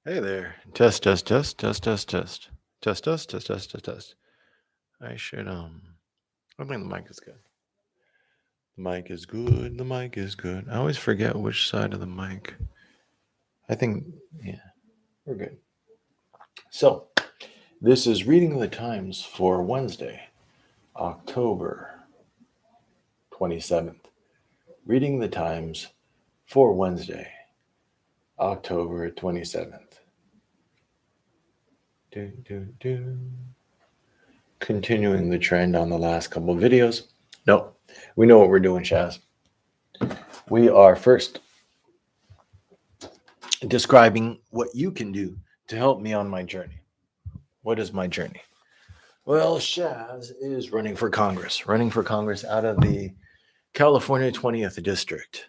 Hey there. Test, test, test, test, test, test. Test, test, test, test, test, test. I should, I think the mic is good. The mic is good. The mic is good. I always forget which side of the mic. I think, yeah, we're good. So, this is Reading the Times for Wednesday, October 27th. Reading the Times for Wednesday, October 27th. Continuing the trend on the last couple of videos. No, we know what we're doing, Shaz. We are first describing what you can do to help me on my journey. What is my journey? Well, Shaz is running for Congress out of the California 20th District.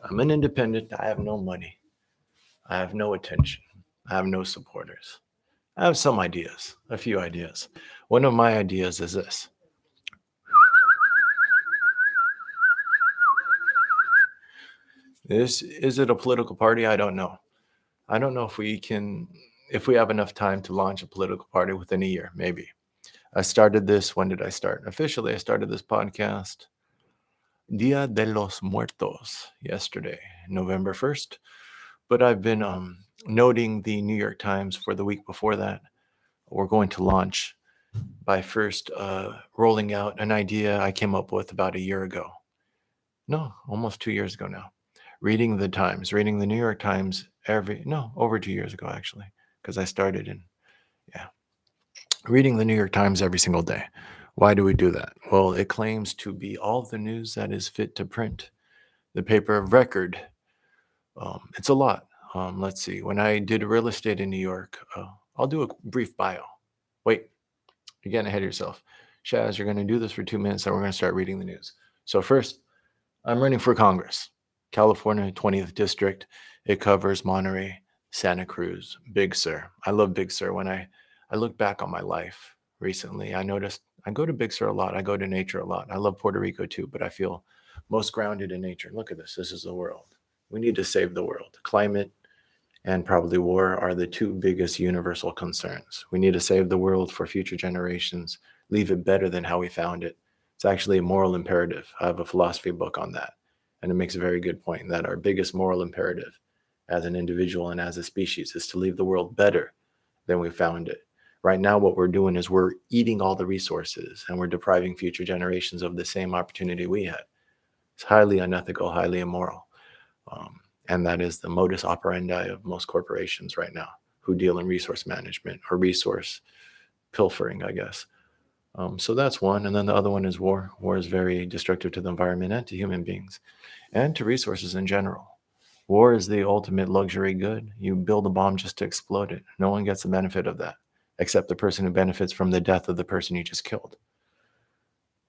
I'm an independent. I have no money. I have no attention. I have no supporters. I have some ideas, a few ideas. One of my ideas is this. Is it a political party? I don't know. I don't know if we have enough time to launch a political party within a year, maybe. I started this, when did I start? Officially, I started this podcast Dia de los Muertos, yesterday, November 1st. But I've been noting the New York Times for the week before that. We're going to launch by first rolling out an idea I came up with about a year ago. No, almost 2 years ago now. Reading the New York Times over 2 years ago, actually, because I started reading the New York Times every single day. Why do we do that? Well, it claims to be all the news that is fit to print, the paper of record. It's a lot. Let's see. When I did real estate in New York, I'll do a brief bio. Wait, you're getting ahead of yourself. Shaz, you're going to do this for 2 minutes, and we're going to start reading the news. So first, I'm running for Congress. California 20th District. It covers Monterey, Santa Cruz, Big Sur. I love Big Sur. When I look back on my life recently, I noticed I go to Big Sur a lot. I go to nature a lot. I love Puerto Rico too, but I feel most grounded in nature. Look at this. This is the world. We need to save the world. Climate and probably war are the two biggest universal concerns. We need to save the world for future generations, leave it better than how we found it. It's actually a moral imperative. I have a philosophy book on that. And it makes a very good point that our biggest moral imperative as an individual and as a species is to leave the world better than we found it. Right now, what we're doing is we're eating all the resources and we're depriving future generations of the same opportunity we had. It's highly unethical, highly immoral. And that is the modus operandi of most corporations right now who deal in resource management or resource pilfering, I guess. So that's one. And then the other one is war. War is very destructive to the environment and to human beings and to resources in general. War is the ultimate luxury good. You build a bomb just to explode it. No one gets the benefit of that, except the person who benefits from the death of the person you just killed.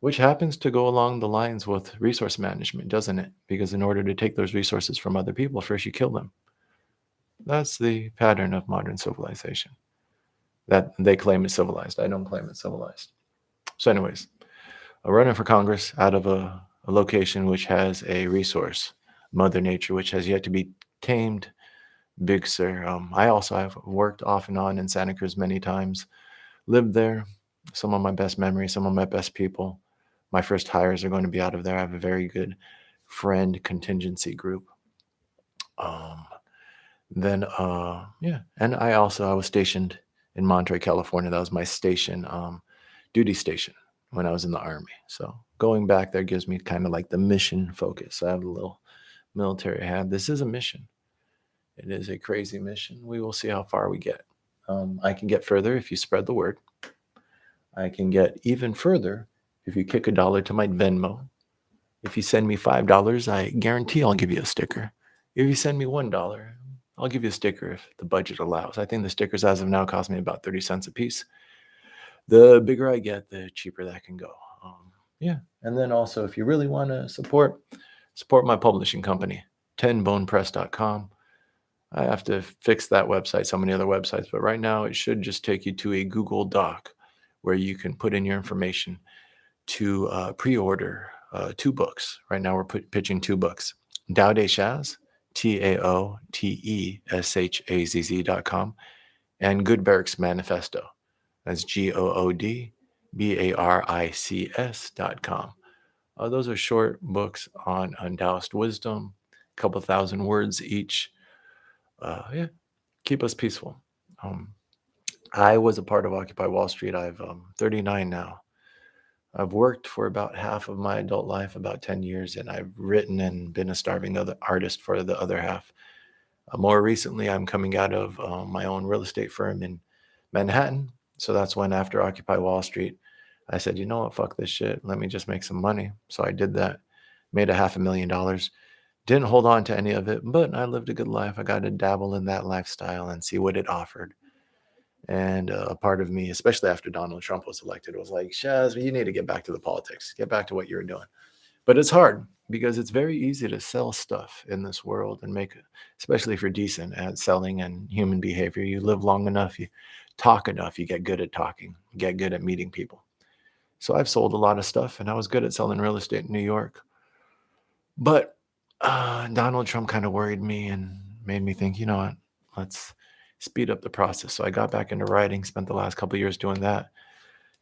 Which happens to go along the lines with resource management, doesn't it? Because in order to take those resources from other people, first you kill them. That's the pattern of modern civilization. That they claim is civilized. I don't claim it's civilized. So anyways, I'm running for Congress out of a location which has a resource, Mother Nature, which has yet to be tamed, Big Sur. I also have worked off and on in Santa Cruz many times, lived there, some of my best memories, some of my best people. My first hires are going to be out of there. I have a very good friend contingency group. And I was stationed in Monterey, California. That was my station, duty station when I was in the Army. So going back there gives me kind of like the mission focus. I have a little military hat. This is a mission. It is a crazy mission. We will see how far we get. I can get further if you spread the word. I can get even further if you kick $1 to my Venmo. If you send me $5, I guarantee I'll give you a sticker. If you send me $1, I'll give you a sticker if the budget allows. I think the stickers as of now cost me about 30 cents a piece. The bigger I get, the cheaper that can go. And then also, if you really want to support my publishing company, 10bonepress.com. I have to fix that website, so many other websites, but right now it should just take you to a Google Doc where you can put in your information to pre-order 2 books. Right now we're pitching 2 books. Tao de Shaz, TAOTESHAZZ.com, and Goodbarrick's Manifesto. That's GOODBARICS.com. Those are short books on undoused wisdom, a couple thousand words each. Yeah, keep us peaceful. I was a part of Occupy Wall Street. I'm 39 now. I've worked for about half of my adult life, about 10 years, and I've written and been a starving other artist for the other half. More recently, I'm coming out of my own real estate firm in Manhattan. So that's when, after Occupy Wall Street, I said, you know what, fuck this shit. Let me just make some money. So I did that, made $500,000. Didn't hold on to any of it, but I lived a good life. I got to dabble in that lifestyle and see what it offered. And a part of me, especially after Donald Trump was elected, was like, Shaz, you need to get back to the politics, get back to what you're doing. But it's hard because it's very easy to sell stuff in this world and make, especially if you're decent at selling and human behavior. You live long enough, you talk enough, you get good at talking, you get good at meeting people. So I've sold a lot of stuff, and I was good at selling real estate in New York. But Donald Trump kind of worried me and made me think, you know what, let's speed up the process. So I got back into writing, spent the last couple of years doing that.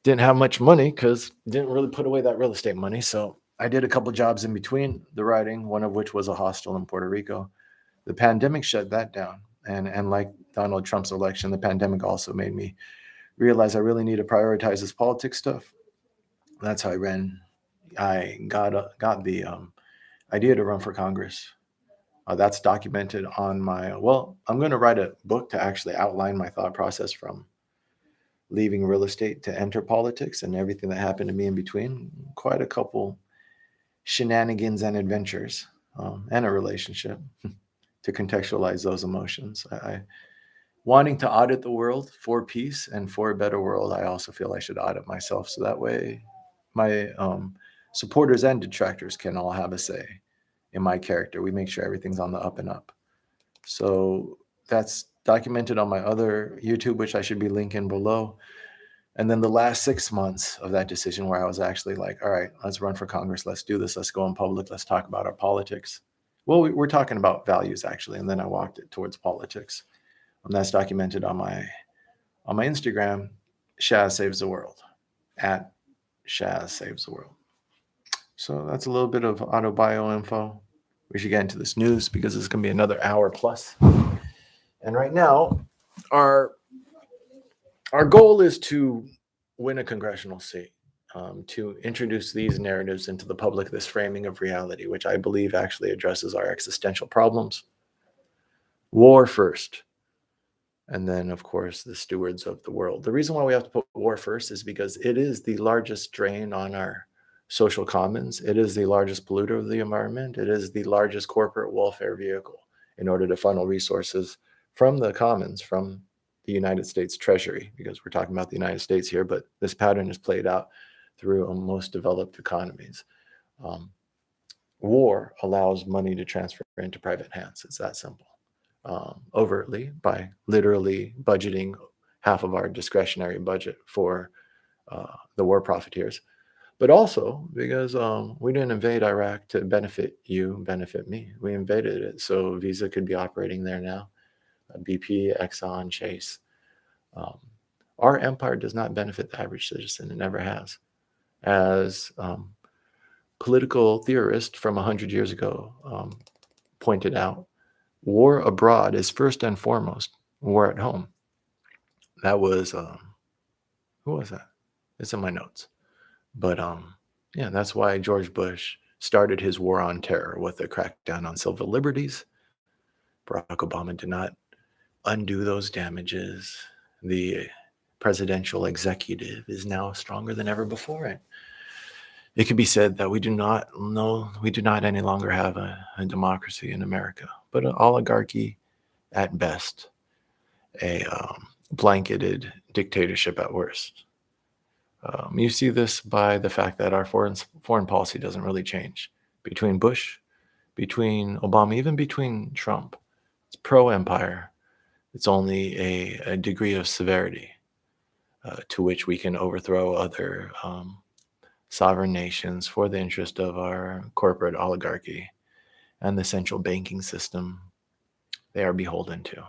Didn't have much money because didn't really put away that real estate money. So I did a couple jobs in between the writing, one of which was a hostel in Puerto Rico. The pandemic shut that down. And like Donald Trump's election, the pandemic also made me realize I really need to prioritize this politics stuff. That's how I got the idea to run for Congress. That's documented on I'm going to write a book to actually outline my thought process from leaving real estate to enter politics and everything that happened to me in between. Quite a couple shenanigans and adventures, and a relationship to contextualize those emotions. I wanting to audit the world for peace and for a better world, I also feel I should audit myself, so that way my supporters and detractors can all have a say in my character. We make sure everything's on the up and up. So that's documented on my other YouTube, which I should be linking below. And then the last 6 months of that decision, where I was actually like, all right, let's run for Congress. Let's do this. Let's go in public. Let's talk about our politics. Well, we're talking about values, actually. And then I walked it towards politics. And that's documented on my Instagram, Shaz Saves the World, at Shaz Saves the World. So that's a little bit of auto bio info. We should get into this news because this is going to be another hour plus. And right now, our goal is to win a congressional seat, to introduce these narratives into the public, this framing of reality, which I believe actually addresses our existential problems. War first, and then, of course, the stewards of the world. The reason why we have to put war first is because it is the largest drain on our social commons. It is the largest polluter of the environment. It is the largest corporate welfare vehicle in order to funnel resources from the commons, from the United States Treasury, because we're talking about the United States here, but this pattern is played out through most developed economies. War allows money to transfer into private hands. It's that simple. Overtly, by literally budgeting half of our discretionary budget for the war profiteers, but also because we didn't invade Iraq to benefit you, benefit me. We invaded it so Visa could be operating there now. BP, Exxon, Chase. Our empire does not benefit the average citizen. It never has. As political theorists from 100 years ago pointed out, war abroad is first and foremost war at home. That was, who was that? It's in my notes. But yeah, that's why George Bush started his war on terror with a crackdown on civil liberties. Barack Obama did not undo those damages. The presidential executive is now stronger than ever before. It could be said that we do not any longer have a democracy in America, but an oligarchy at best, a blanketed dictatorship at worst. You see this by the fact that our foreign policy doesn't really change. Between Bush, between Obama, even between Trump, it's pro-empire. It's only a degree of severity to which we can overthrow other sovereign nations for the interest of our corporate oligarchy and the central banking system they are beholden to.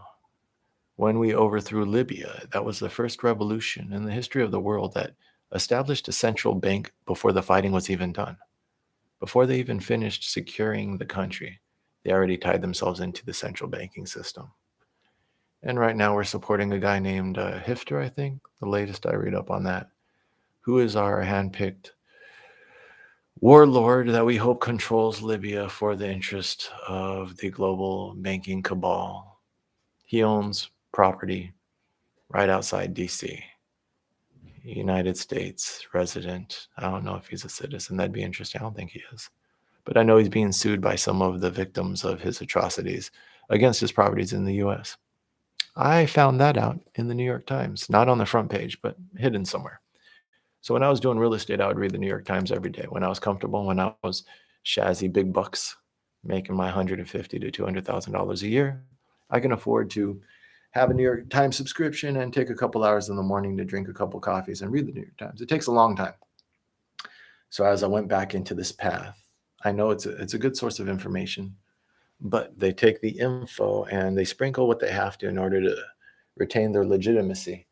When we overthrew Libya, that was the first revolution in the history of the world that established a central bank before the fighting was even done. Before they even finished securing the country, they already tied themselves into the central banking system. And right now we're supporting a guy named Hifter, I think, the latest I read up on that, who is our handpicked warlord that we hope controls Libya for the interest of the global banking cabal. He owns property right outside DC. United States resident. I don't know if he's a citizen. That'd be interesting. I don't think he is. But I know he's being sued by some of the victims of his atrocities against his properties in the US. I found that out in the New York Times, not on the front page, but hidden somewhere. So when I was doing real estate, I would read the New York Times every day. When I was comfortable, when I was shazzy big bucks, making my $150,000 to $200,000 a year, I can afford to have a New York Times subscription and take a couple hours in the morning to drink a couple coffees and read the New York Times. It takes a long time. So as I went back into this path, I know it's a good source of information, but they take the info and they sprinkle what they have to in order to retain their legitimacy.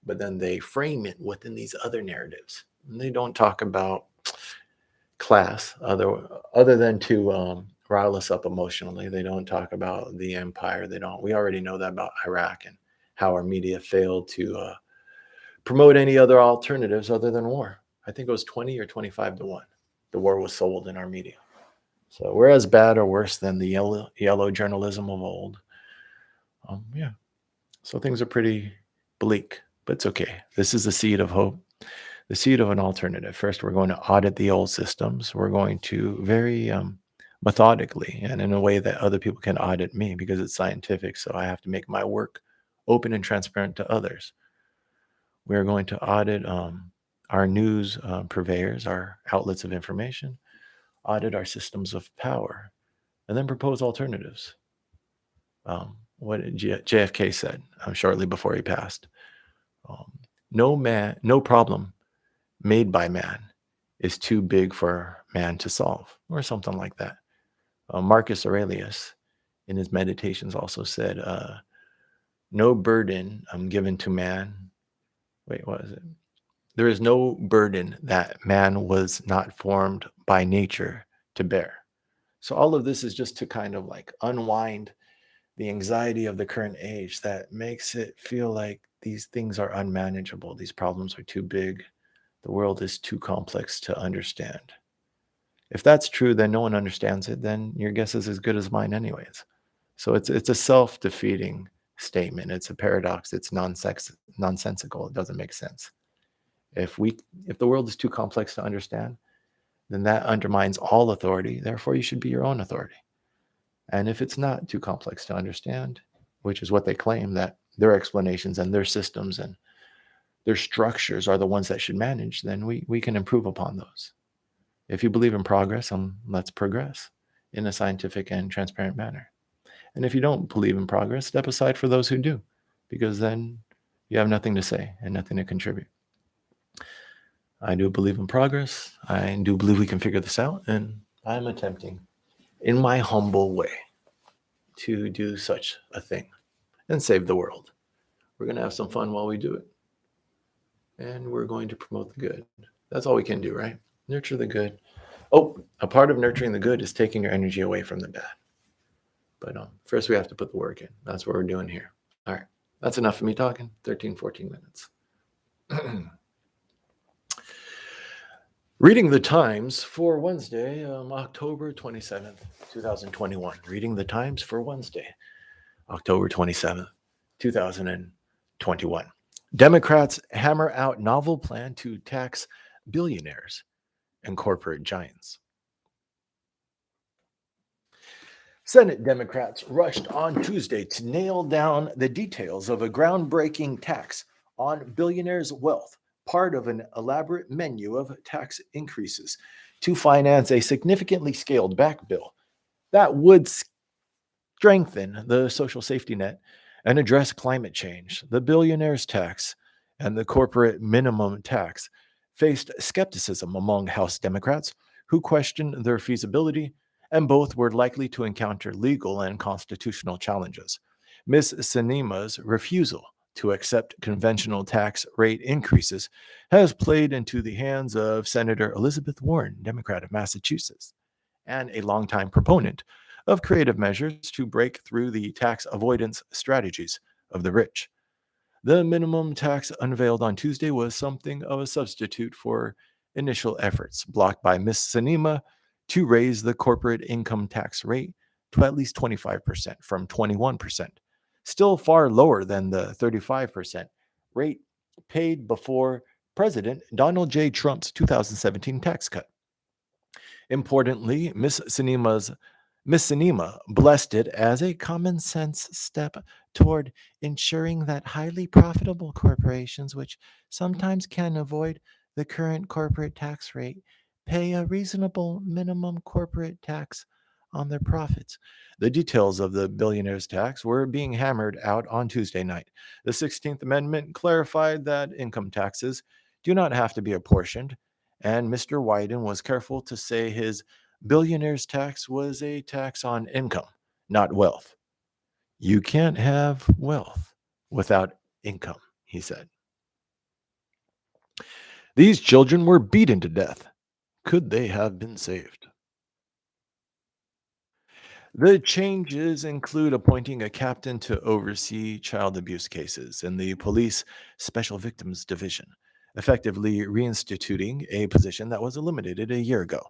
But then they frame it within these other narratives. And they don't talk about class other than to rile us up emotionally. They don't talk about the empire. We already know that about Iraq and how our media failed to promote any other alternatives other than war. I think it was 20 or 25 to 1. The war was sold in our media. So we're as bad or worse than the yellow journalism of old. Yeah. So things are pretty bleak, but it's okay. This is the seed of hope, the seed of an alternative. First, we're going to audit the old systems. We're going to very methodically and in a way that other people can audit me because it's scientific. So I have to make my work open and transparent to others. We're going to audit our news purveyors, our outlets of information, audit our systems of power, and then propose alternatives. What JFK said shortly before he passed. No problem made by man is too big for man to solve, or something like that. Marcus Aurelius, in his meditations, also said, no burden given to man. Wait, what is it? There is no burden that man was not formed by nature to bear. So all of this is just to kind of like unwind the anxiety of the current age that makes it feel like these things are unmanageable. These problems are too big. The world is too complex to understand. If that's true, then no one understands it. Then your guess is as good as mine anyways. So it's a self-defeating statement. It's a paradox. It's nonsensical. It doesn't make sense. If the world is too complex to understand, then that undermines all authority. Therefore, you should be your own authority. And if it's not too complex to understand, which is what they claim, that their explanations and their systems and their structures are the ones that should manage, then we can improve upon those. If you believe in progress, let's progress in a scientific and transparent manner. And if you don't believe in progress, step aside for those who do, because then you have nothing to say and nothing to contribute. I do believe in progress. I do believe we can figure this out, and I'm attempting, in my humble way, to do such a thing and save the world. We're going to have some fun while we do it. And we're going to promote the good. That's all we can do, right? Nurture the good. Oh, a part of nurturing the good is taking your energy away from the bad. But first we have to put the work in. That's what we're doing here. All right. That's enough of me talking. 13, 14 minutes. Reading the Times for Wednesday, October 27th, 2021. Reading the Times for Wednesday, October 27th, 2021. Democrats hammer out novel plan to tax billionaires and corporate giants. Senate Democrats rushed on Tuesday to nail down the details of a groundbreaking tax on billionaires' wealth, part of an elaborate menu of tax increases to finance a significantly scaled back bill that would strengthen the social safety net and address climate change. The billionaires' tax and the corporate minimum tax faced skepticism among House Democrats who questioned their feasibility and both were likely to encounter legal and constitutional challenges. Ms. Sinema's refusal to accept conventional tax rate increases has played into the hands of Senator Elizabeth Warren, Democrat of Massachusetts, and a longtime proponent of creative measures to break through the tax avoidance strategies of the rich. The minimum tax unveiled on Tuesday was something of a substitute for initial efforts blocked by Ms. Sinema to raise the corporate income tax rate to at least 25% from 21%, still far lower than the 35% rate paid before President Donald J. Trump's 2017 tax cut. Importantly, Miss Sinema blessed it as a common sense step toward ensuring that highly profitable corporations, which sometimes can avoid the current corporate tax rate, pay a reasonable minimum corporate tax on their profits. The details of the billionaire's tax were being hammered out on Tuesday night. The 16th Amendment clarified that income taxes do not have to be apportioned, and Mr. Wyden was careful to say his billionaire's tax was a tax on income, not wealth. You can't have wealth without income, he said. These children were beaten to death. Could they have been saved? The changes include appointing a captain to oversee child abuse cases in the police special victims division, effectively reinstituting a position that was eliminated a year ago,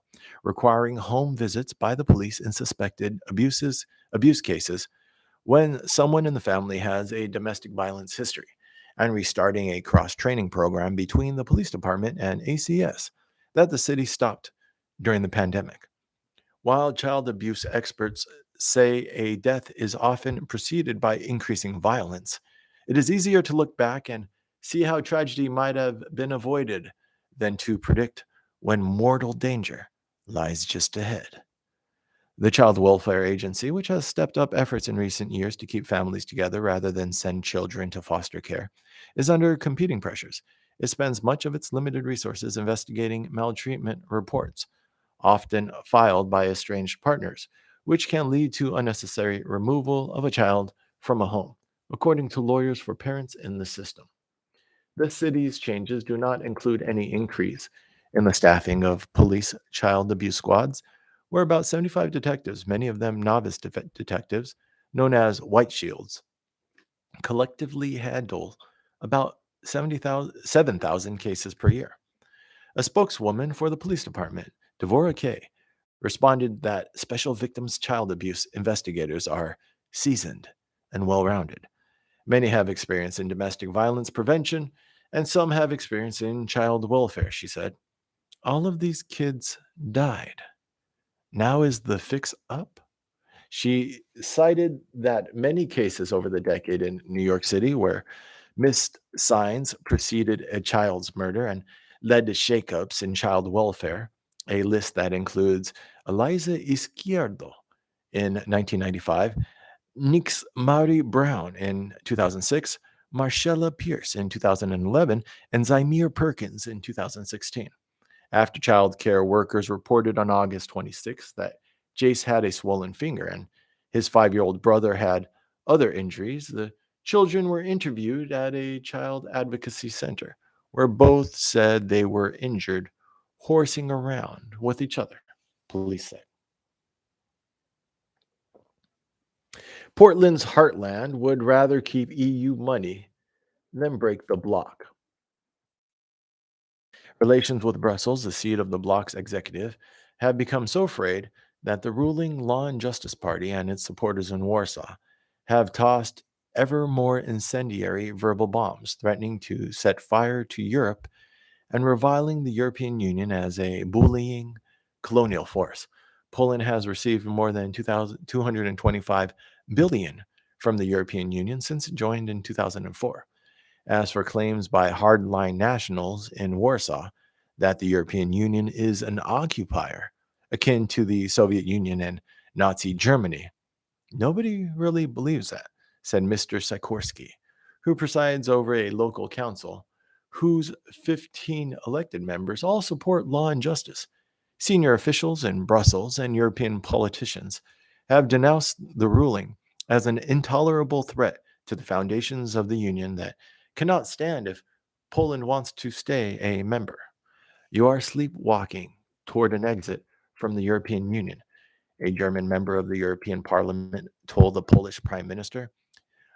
requiring home visits by the police in suspected abuse cases when someone in the family has a domestic violence history, and restarting a cross-training program between the police department and ACS that the city stopped during the pandemic. While child abuse experts say a death is often preceded by increasing violence, it is easier to look back and see how tragedy might have been avoided than to predict when mortal danger lies just ahead. The Child Welfare Agency, which has stepped up efforts in recent years to keep families together rather than send children to foster care, is under competing pressures. It spends much of its limited resources investigating maltreatment reports, often filed by estranged partners, which can lead to unnecessary removal of a child from a home, according to lawyers for parents in the system. The city's changes do not include any increase in the staffing of police child abuse squads, where about 75 detectives, many of them novice detectives, known as White Shields, collectively handle about 7,000 cases per year. A spokeswoman for the police department, Devorah Kay, responded that special victims child abuse investigators are seasoned and well rounded. Many have experience in domestic violence prevention, and some have experience in child welfare, she said. All of these kids died. Now is the fix up? She cited that many cases over the decade in New York City where missed signs preceded a child's murder and led to shakeups in child welfare, a list that includes Eliza Izquierdo in 1995, Nix Maury Brown in 2006, Marcella Pierce in 2011, and Zymir Perkins in 2016. After child care workers reported on August 26th that Jace had a swollen finger and his 5-year-old brother had other injuries, the children were interviewed at a child advocacy center where both said they were injured horsing around with each other, police said. Portland's Heartland would rather keep EU money than break the bloc. Relations with Brussels, the seat of the bloc's executive, have become so frayed that the ruling Law and Justice Party and its supporters in Warsaw have tossed ever more incendiary verbal bombs, threatening to set fire to Europe and reviling the European Union as a bullying colonial force. Poland has received more than 225 billion from the European Union since it joined in 2004. As for claims by hardline nationals in Warsaw that the European Union is an occupier, akin to the Soviet Union and Nazi Germany, nobody really believes that, said Mr. Sikorsky, who presides over a local council whose 15 elected members all support law and justice. Senior officials in Brussels and European politicians have denounced the ruling as an intolerable threat to the foundations of the Union that cannot stand if Poland wants to stay a member. You are sleepwalking toward an exit from the European Union, a German member of the European Parliament told the Polish Prime Minister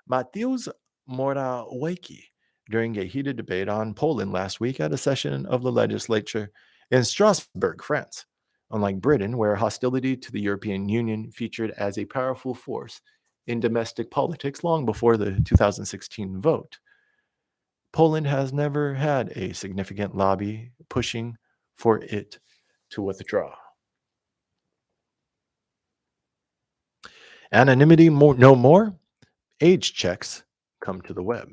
Mateusz Morawiecki during a heated debate on Poland last week at a session of the legislature in Strasbourg, France. Unlike Britain, where hostility to the European Union featured as a powerful force in domestic politics long before the 2016 vote, Poland has never had a significant lobby pushing for it to withdraw. Anonymity no more, age checks come to the web.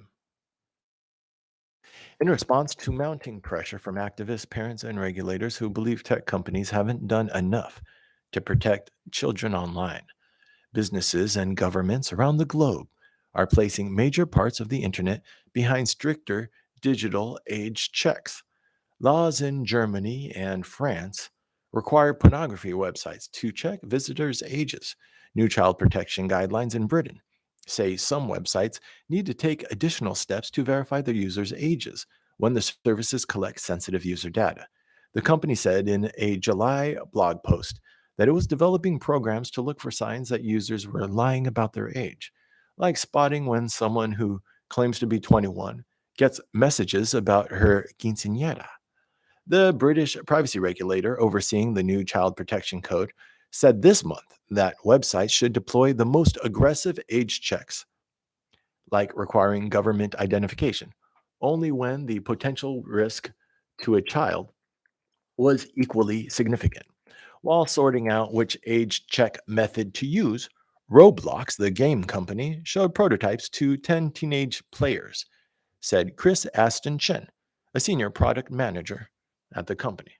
In response to mounting pressure from activists, parents, and regulators who believe tech companies haven't done enough to protect children online, businesses and governments around the globe are placing major parts of the internet behind stricter digital age checks. Laws in Germany and France require pornography websites to check visitors' ages. New child protection guidelines in Britain say some websites need to take additional steps to verify their users' ages when the services collect sensitive user data. The company said in a July blog post that it was developing programs to look for signs that users were lying about their age, like spotting when someone who claims to be 21 gets messages about her quinceañera. The British privacy regulator overseeing the new child protection code said this month that websites should deploy the most aggressive age checks, like requiring government identification, only when the potential risk to a child was equally significant. While sorting out which age check method to use, Roblox, the game company, showed prototypes to 10 teenage players, said Chris Aston Chen, a senior product manager at the company.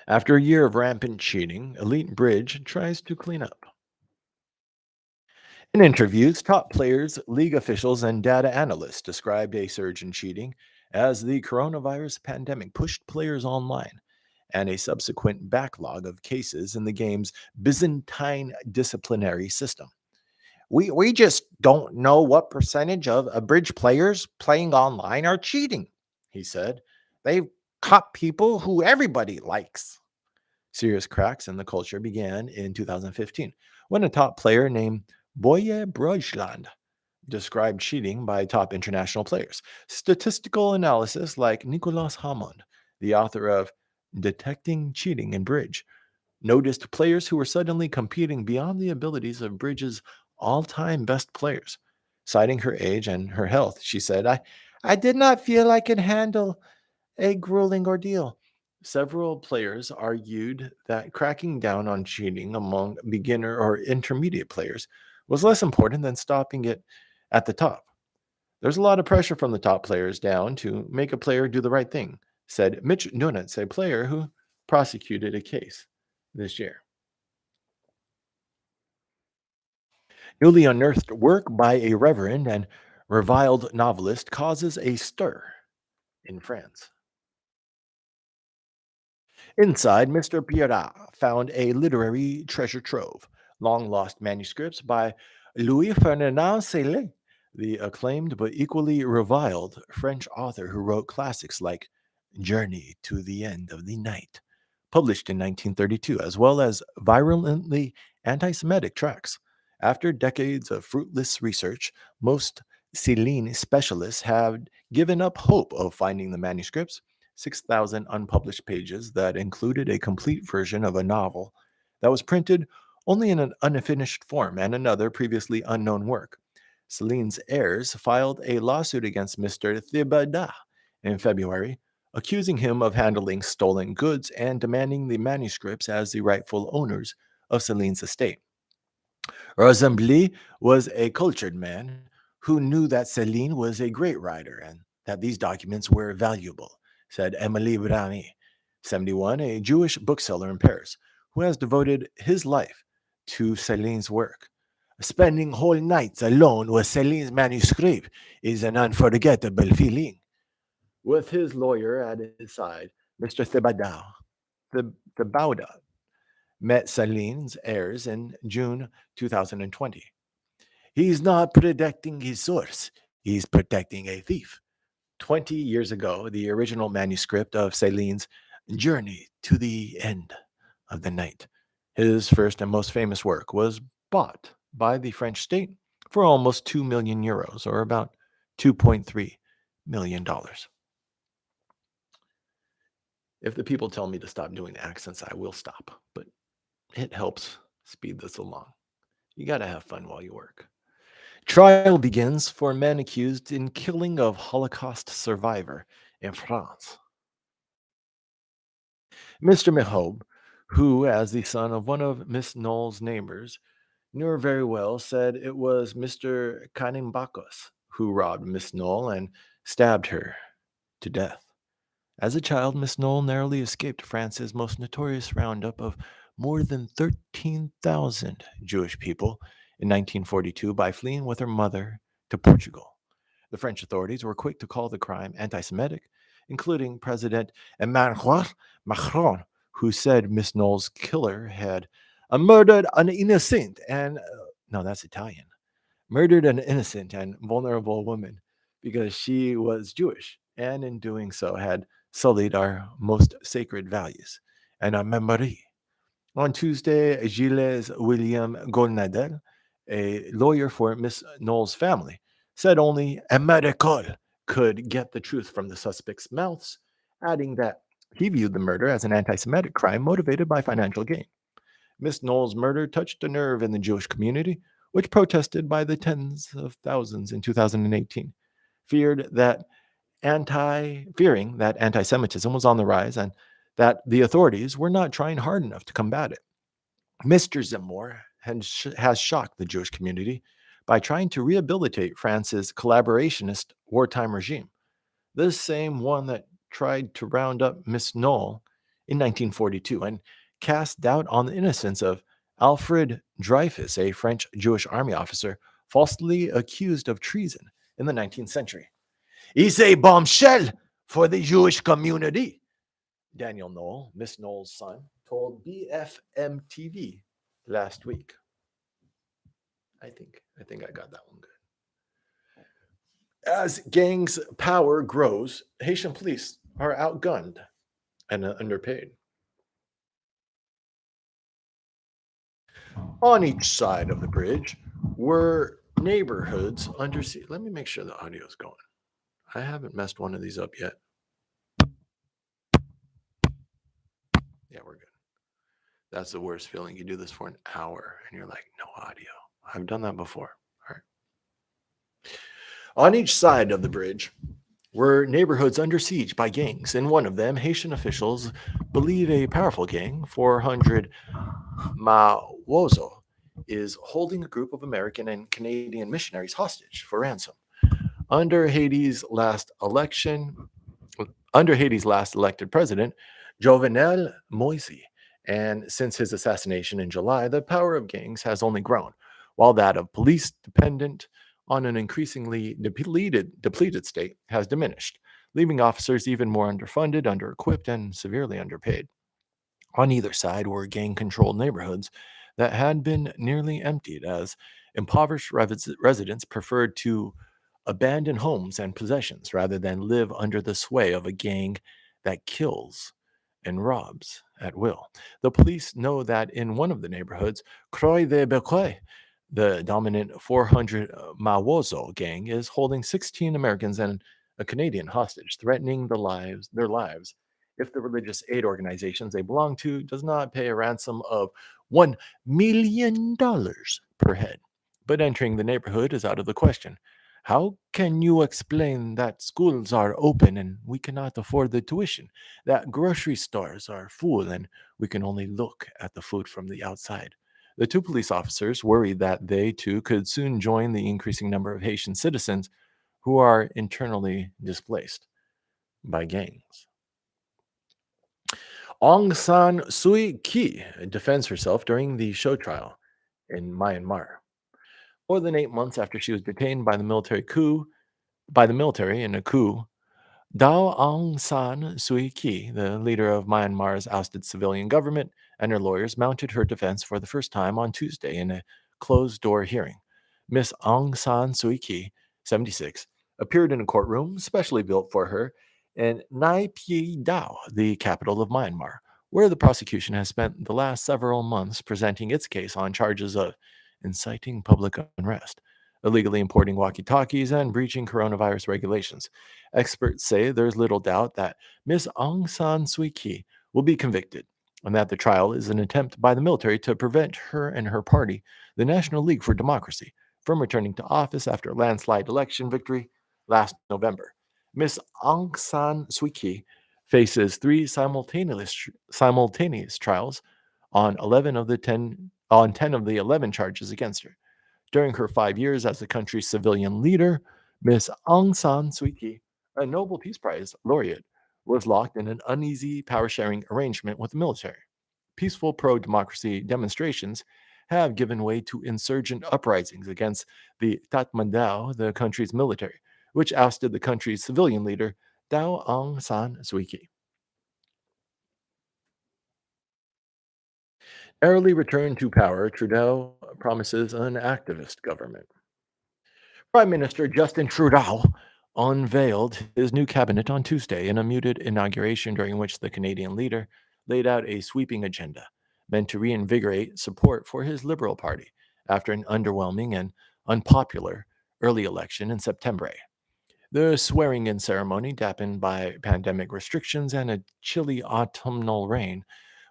After a year of rampant cheating, Elite Bridge tries to clean up. In interviews, top players, league officials, and data analysts described a surge in cheating as the coronavirus pandemic pushed players online and a subsequent backlog of cases in the game's Byzantine disciplinary system. We just don't know what percentage of bridge players playing online are cheating, he said. They've caught people who everybody likes. Serious cracks in the culture began in 2015 when a top player named Boye Brojland described cheating by top international players. Statistical analysis like Nicolas Hammond, the author of Detecting Cheating in Bridge, noticed players who were suddenly competing beyond the abilities of Bridge's all-time best players. Citing her age and her health, she said, I did not feel I could handle a grueling ordeal. Several players argued that cracking down on cheating among beginner or intermediate players was less important than stopping it at the top. There's a lot of pressure from the top players down to make a player do the right thing, said Mitch Nunez, a player who prosecuted a case this year. Newly unearthed work by a reverend and reviled novelist causes a stir in France. Inside, Mr. Pierrat found a literary treasure trove, long lost manuscripts by Louis Ferdinand Céline, the acclaimed but equally reviled French author who wrote classics like Journey to the End of the Night, published in 1932, as well as virulently anti Semitic tracts. After decades of fruitless research, most Céline specialists have given up hope of finding the manuscripts, 6,000 unpublished pages that included a complete version of a novel that was printed only in an unfinished form and another previously unknown work. Celine's heirs filed a lawsuit against Mr. Thibaudat in February, accusing him of handling stolen goods and demanding the manuscripts as the rightful owners of Celine's estate. Rosenbly was a cultured man who knew that Celine was a great writer and that these documents were valuable, said Emily Brami, 71, a Jewish bookseller in Paris, who has devoted his life to Celine's work. Spending whole nights alone with Celine's manuscript is an unforgettable feeling. With his lawyer at his side, Mr. Thibauda met Celine's heirs in June 2020. He's not protecting his source, he's protecting a thief. 20 years ago, the original manuscript of Celine's Journey to the End of the Night, his first and most famous work, was bought by the French state for almost 2 million euros, or about $2.3 million. If the people tell me to stop doing accents, I will stop, but it helps speed this along. You got to have fun while you work. Trial begins for men accused in killing of Holocaust survivor in France. Mr. Mihoub, who, as the son of one of Miss Knoll's neighbors, knew her very well, said it was Mr. Kanimbakos who robbed Miss Knoll and stabbed her to death. As a child, Miss Knoll narrowly escaped France's most notorious roundup of more than 13,000 Jewish people in 1942 by fleeing with her mother to Portugal. The French authorities were quick to call the crime anti Semitic, including President Emmanuel Macron, who said Miss Knoll's killer had murdered an innocent and, no, that's Italian, murdered an innocent and vulnerable woman because she was Jewish, and in doing so had sullied our most sacred values and our memory. On Tuesday, Gilles William Golnadel, a lawyer for Miss Knoll's family, said only a medical could get the truth from the suspects' mouths, adding that he viewed the murder as an anti Semitic crime motivated by financial gain. Miss Knoll's murder touched a nerve in the Jewish community, which protested by the tens of thousands in 2018, fearing that anti-Semitism was on the rise and that the authorities were not trying hard enough to combat it. Mr. Zemmour has shocked the Jewish community by trying to rehabilitate France's collaborationist wartime regime, the same one that tried to round up Miss Knoll in 1942 and cast doubt on the innocence of Alfred Dreyfus, a French Jewish army officer falsely accused of treason in the 19th century. He's a bombshell for the Jewish community, Daniel Knoll, Miss Knoll's son, told BFM TV last week. I think I got that one good. As gangs' power grows, Haitian police are outgunned and underpaid. On each side of the bridge were neighborhoods under siege. Let me make sure the audio is going. I haven't messed one of these up yet. Yeah, we're good. That's the worst feeling. You do this for an hour and you're like, no audio. I've done that before. All right. On each side of the bridge were neighborhoods under siege by gangs. In one of them, Haitian officials believe a powerful gang, 400 Mawozo, is holding a group of American and Canadian missionaries hostage for ransom. Under Haiti's last elected president, Jovenel Moise, and since his assassination in July, the power of gangs has only grown, while that of police, dependent on an increasingly depleted state, has diminished, leaving officers even more underfunded, under-equipped, and severely underpaid. On either side were gang-controlled neighborhoods that had been nearly emptied as impoverished residents preferred to abandon homes and possessions rather than live under the sway of a gang that kills and robs at will. The police know that in one of the neighborhoods, Croix de Bequet, the dominant 400 Mawozo gang is holding 16 Americans and a Canadian hostage, threatening their lives if the religious aid organizations they belong to does not pay a ransom of $1 million per head. But entering the neighborhood is out of the question. How can you explain that schools are open and we cannot afford the tuition, that grocery stores are full and we can only look at the food from the outside? The two police officers worried that they too could soon join the increasing number of Haitian citizens who are internally displaced by gangs. Aung San Suu Kyi defends herself during the show trial in Myanmar. More than 8 months after she was detained by the military in a coup, Daw Aung San Suu Kyi, the leader of Myanmar's ousted civilian government, and her lawyers mounted her defense for the first time on Tuesday in a closed door hearing. Miss Aung San Suu Kyi, 76, appeared in a courtroom specially built for her in Nai Pyi Dao, the capital of Myanmar, where the prosecution has spent the last several months presenting its case on charges of inciting public unrest, illegally importing walkie talkies, and breaching coronavirus regulations. Experts say there's little doubt that Ms. Aung San Suu Kyi will be convicted, and that the trial is an attempt by the military to prevent her and her party, the National League for Democracy, from returning to office after a landslide election victory last November. Ms. Aung San Suu Kyi faces three simultaneous trials on 10 of the 11 charges against her. During her 5 years as the country's civilian leader, Ms. Aung San Suu Kyi, a Nobel Peace Prize laureate, was locked in an uneasy power sharing arrangement with the military. Peaceful pro democracy demonstrations have given way to insurgent uprisings against the Tatmadaw, the country's military, which ousted the country's civilian leader, Daw Aung San Suu Kyi. Early return to power, Trudeau promises an activist government. Prime Minister Justin Trudeau unveiled his new cabinet on Tuesday in a muted inauguration during which the Canadian leader laid out a sweeping agenda meant to reinvigorate support for his Liberal Party after an underwhelming and unpopular early election in September. The swearing in ceremony, dampened by pandemic restrictions and a chilly autumnal rain,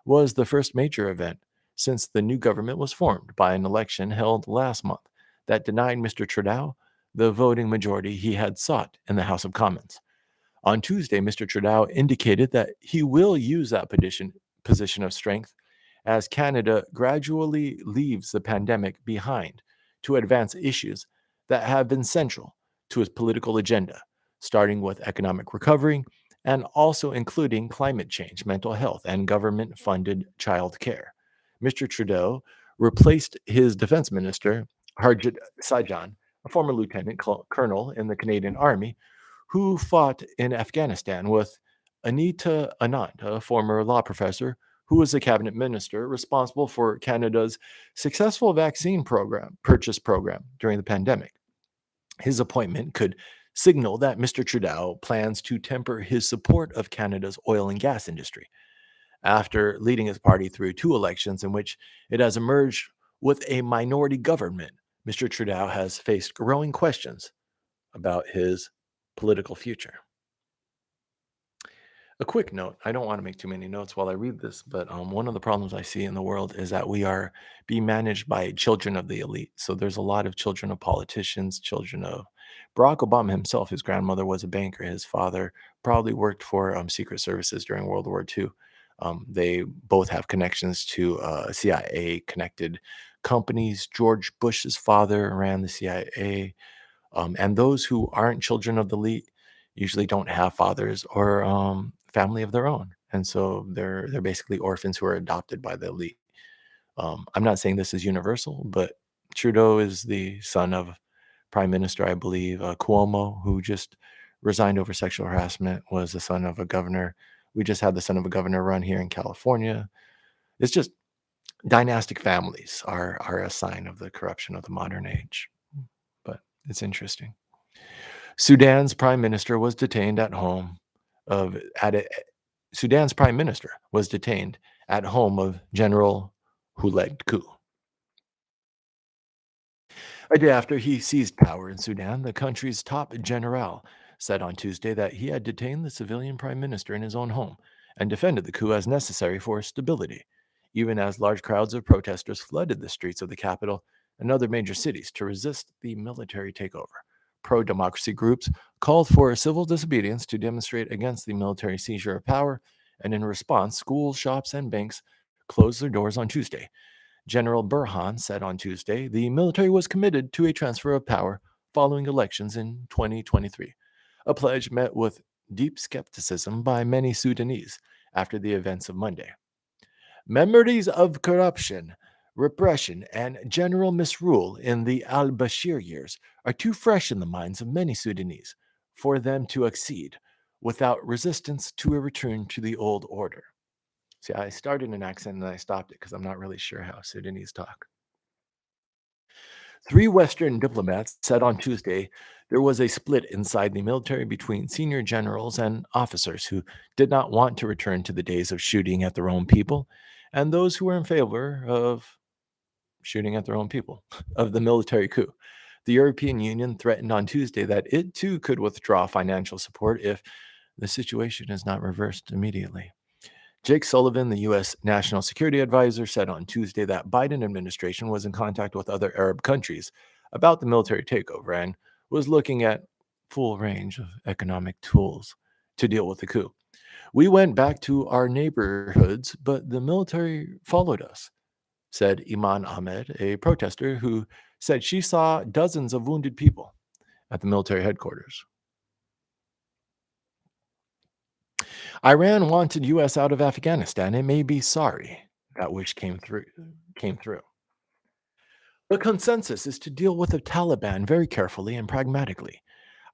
was the first major event since the new government was formed by an election held last month that denied Mr. Trudeau the voting majority he had sought in the House of Commons. On Tuesday, Mr. Trudeau indicated that he will use that position of strength as Canada gradually leaves the pandemic behind to advance issues that have been central to his political agenda, starting with economic recovery and also including climate change, mental health, and government funded child care. Mr. Trudeau replaced his defense minister, Harjit Sajjan, a former lieutenant colonel in the Canadian Army, who fought in Afghanistan, with Anita Anand, a former law professor who was a cabinet minister responsible for Canada's successful vaccine program purchase program during the pandemic. His appointment could signal that Mr. Trudeau plans to temper his support of Canada's oil and gas industry after leading his party through two elections in which it has emerged with a minority government. Mr. Trudeau has faced growing questions about his political future. A quick note, I don't want to make too many notes while I read this, but one of the problems I see in the world is that we are being managed by children of the elite. So there's a lot of children of politicians, children of Barack Obama himself. His grandmother was a banker. His father probably worked for Secret Services during World War II. They both have connections to CIA connected companies. George Bush's father ran the CIA. And those who aren't children of the elite usually don't have fathers or family of their own, and so they're basically orphans who are adopted by the elite. I'm not saying this is universal, but Trudeau is the son of Prime Minister, I believe. Cuomo, who just resigned over sexual harassment, was the son of a governor. We just had the son of a governor run here in California. It's just dynastic families are a sign of the corruption of the modern age. But it's interesting. Sudan's prime minister was detained at home of at a, Sudan's prime minister was detained at home of General who led coup. A day after he seized power in Sudan, the country's top general said on Tuesday that he had detained the civilian prime minister in his own home and defended the coup as necessary for stability, even as large crowds of protesters flooded the streets of the capital and other major cities to resist the military takeover. Pro democracy groups called for civil disobedience to demonstrate against the military seizure of power, and in response, schools, shops, and banks closed their doors on Tuesday. General Burhan said on Tuesday the military was committed to a transfer of power following elections in 2023, a pledge met with deep skepticism by many Sudanese after the events of Monday. Memories of corruption, repression, and general misrule in the al Bashir years are too fresh in the minds of many Sudanese for them to accede, without resistance to a return to the old order. See, I started an accent and I stopped it because I'm not really sure how Sudanese talk. Three Western diplomats said on Tuesday there was a split inside the military between senior generals and officers who did not want to return to the days of shooting at their own people, and those who were in favor of shooting at their own people, of the military coup. The European Union threatened on Tuesday that it too could withdraw financial support if the situation is not reversed immediately. Jake Sullivan, the U.S. National Security Advisor, said on Tuesday that Biden administration was in contact with other Arab countries about the military takeover and was looking at full range of economic tools to deal with the coup. We went back to our neighborhoods, but the military followed us, said Iman Ahmed, a protester who said she saw dozens of wounded people at the military headquarters. Iran wanted US out of Afghanistan and may be sorry that wish came through. The consensus is to deal with the Taliban very carefully and pragmatically.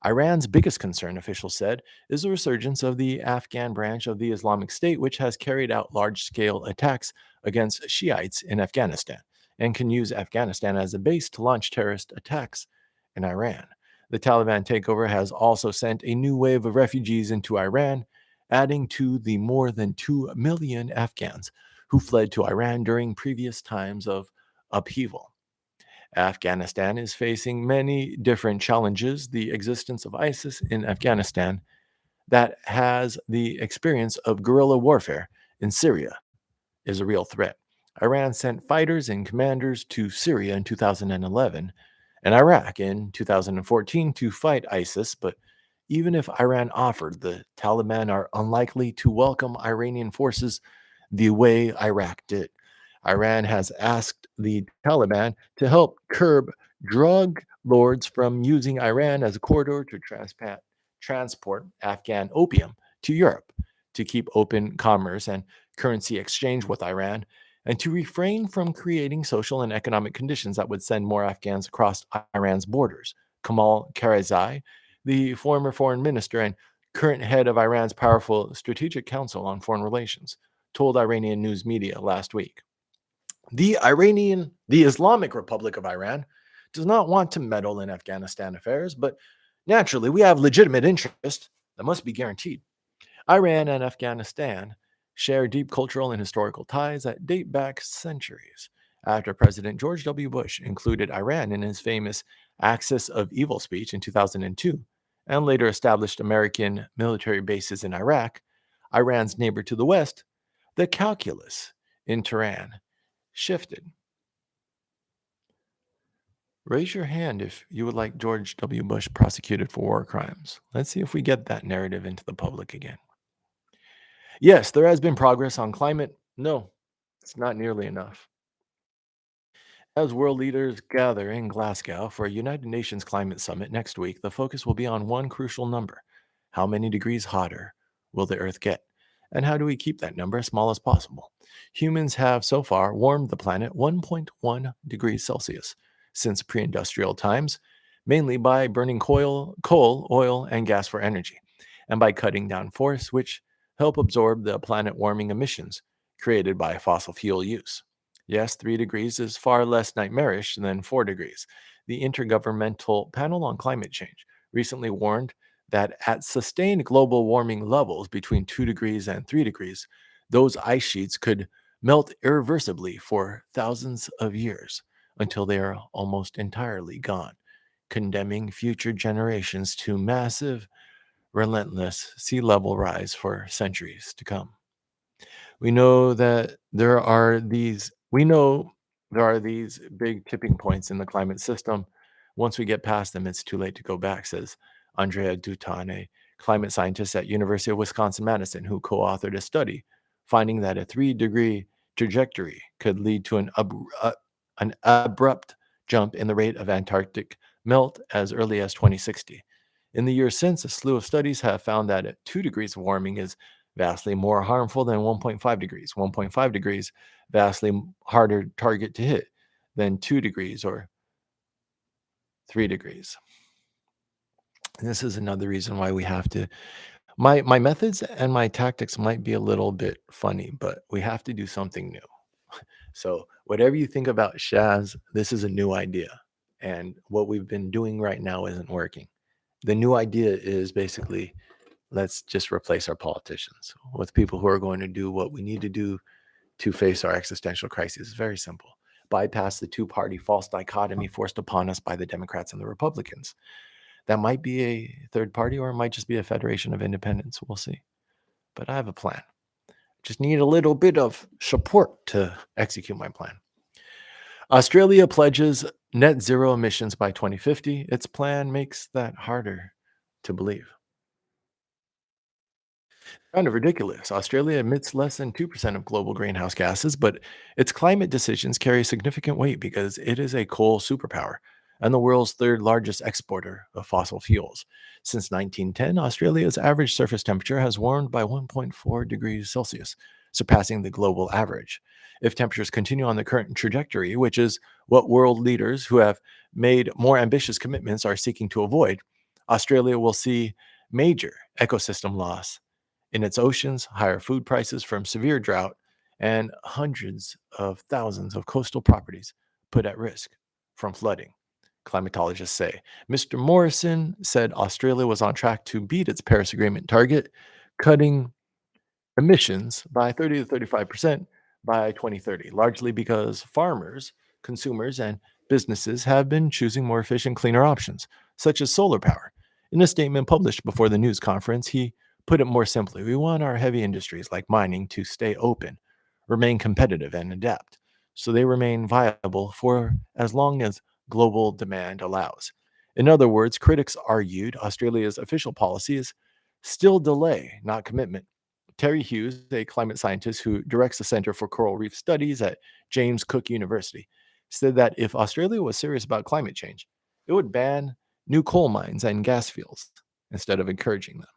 Iran's biggest concern, officials said, is the resurgence of the Afghan branch of the Islamic State, which has carried out large scale attacks against Shiites in Afghanistan and can use Afghanistan as a base to launch terrorist attacks in Iran. The Taliban takeover has also sent a new wave of refugees into Iran, adding to the more than 2 million Afghans who fled to Iran during previous times of upheaval. Afghanistan is facing many different challenges. The existence of ISIS in Afghanistan, that has the experience of guerrilla warfare in Syria, is a real threat. Iran sent fighters and commanders to Syria in 2011 and Iraq in 2014 to fight ISIS, but even if Iran offered, the Taliban are unlikely to welcome Iranian forces the way Iraq did. Iran has asked the Taliban to help curb drug lords from using Iran as a corridor to transport Afghan opium to Europe, to keep open commerce and currency exchange with Iran, and to refrain from creating social and economic conditions that would send more Afghans across Iran's borders. Kamal Karzai, the former foreign minister and current head of Iran's powerful Strategic Council on Foreign Relations, told Iranian news media last week. The Islamic Republic of Iran does not want to meddle in Afghanistan affairs, but naturally we have legitimate interest that must be guaranteed. Iran and Afghanistan share deep cultural and historical ties that date back centuries. After President George W. Bush included Iran in his famous Axis of Evil speech in 2002, and later established American military bases in Iraq, Iran's neighbor to the west, the calculus in Tehran shifted. Raise your hand if you would like George W. Bush prosecuted for war crimes. Let's see if we get that narrative into the public again. Yes, there has been progress on climate. No, it's not nearly enough. As world leaders gather in Glasgow for a United Nations climate summit next week, the focus will be on one crucial number. How many degrees hotter will the Earth get? And how do we keep that number as small as possible? Humans have so far warmed the planet 1.1 degrees Celsius since pre industrial times, mainly by burning coal, oil, and gas for energy, and by cutting down forests, which help absorb the planet warming emissions created by fossil fuel use. Yes, 3 degrees is far less nightmarish than 4 degrees. The Intergovernmental Panel on Climate Change recently warned that at sustained global warming levels between 2 degrees and 3 degrees, those ice sheets could melt irreversibly for thousands of years until they are almost entirely gone, condemning future generations to massive, relentless sea level rise for centuries to come. We know there are these big tipping points in the climate system. Once we get past them, it's too late to go back, says Andrea Dutan, a climate scientist at University of Wisconsin-Madison, who co-authored a study finding that a 3-degree trajectory could lead to an abrupt jump in the rate of Antarctic melt as early as 2060. In the years since, a slew of studies have found that at 2 degrees of warming is vastly more harmful than 1.5 degrees. 1.5 degrees, vastly harder target to hit than 2 degrees or 3 degrees. And this is another reason why we have to My methods and my tactics might be a little bit funny, but we have to do something new. So, whatever you think about Shaz, this is a new idea. And what we've been doing right now isn't working. The new idea is basically let's just replace our politicians with people who are going to do what we need to do to face our existential crises. It's very simple. Bypass the two party false dichotomy forced upon us by the Democrats and the Republicans. That might be a third party or it might just be a federation of independents. We'll see. But I have a plan. Just need a little bit of support to execute my plan. Australia pledges net zero emissions by 2050. Its plan makes that harder to believe. Kind of ridiculous. Australia emits less than 2% of global greenhouse gases, but its climate decisions carry significant weight because it is a coal superpower and the world's third largest exporter of fossil fuels. Since 1910, Australia's average surface temperature has warmed by 1.4 degrees Celsius, surpassing the global average. If temperatures continue on the current trajectory, which is what world leaders who have made more ambitious commitments are seeking to avoid, Australia will see major ecosystem loss in its oceans, higher food prices from severe drought, and hundreds of thousands of coastal properties put at risk from flooding, climatologists say. Mr. Morrison said Australia was on track to beat its Paris Agreement target, cutting emissions by 30 to 35% by 2030, largely because farmers, consumers, and businesses have been choosing more efficient, cleaner options, such as solar power. In a statement published before the news conference, he put it more simply: we want our heavy industries like mining to stay open, remain competitive, and adapt so they remain viable for as long as global demand allows. In other words, critics argued Australia's official policy is still delay, not commitment. Terry Hughes, a climate scientist who directs the Center for Coral Reef Studies at James Cook University, said that if Australia was serious about climate change, it would ban new coal mines and gas fields instead of encouraging them.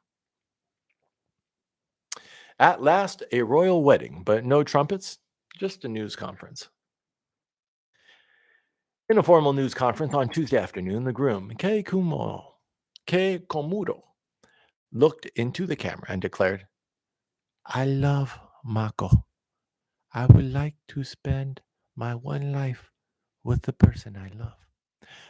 At last, a royal wedding, but no trumpets, just a news conference. In a formal news conference on Tuesday afternoon, the groom, Kei Komuro, looked into the camera and declared, I love Mako. I would like to spend my one life with the person I love.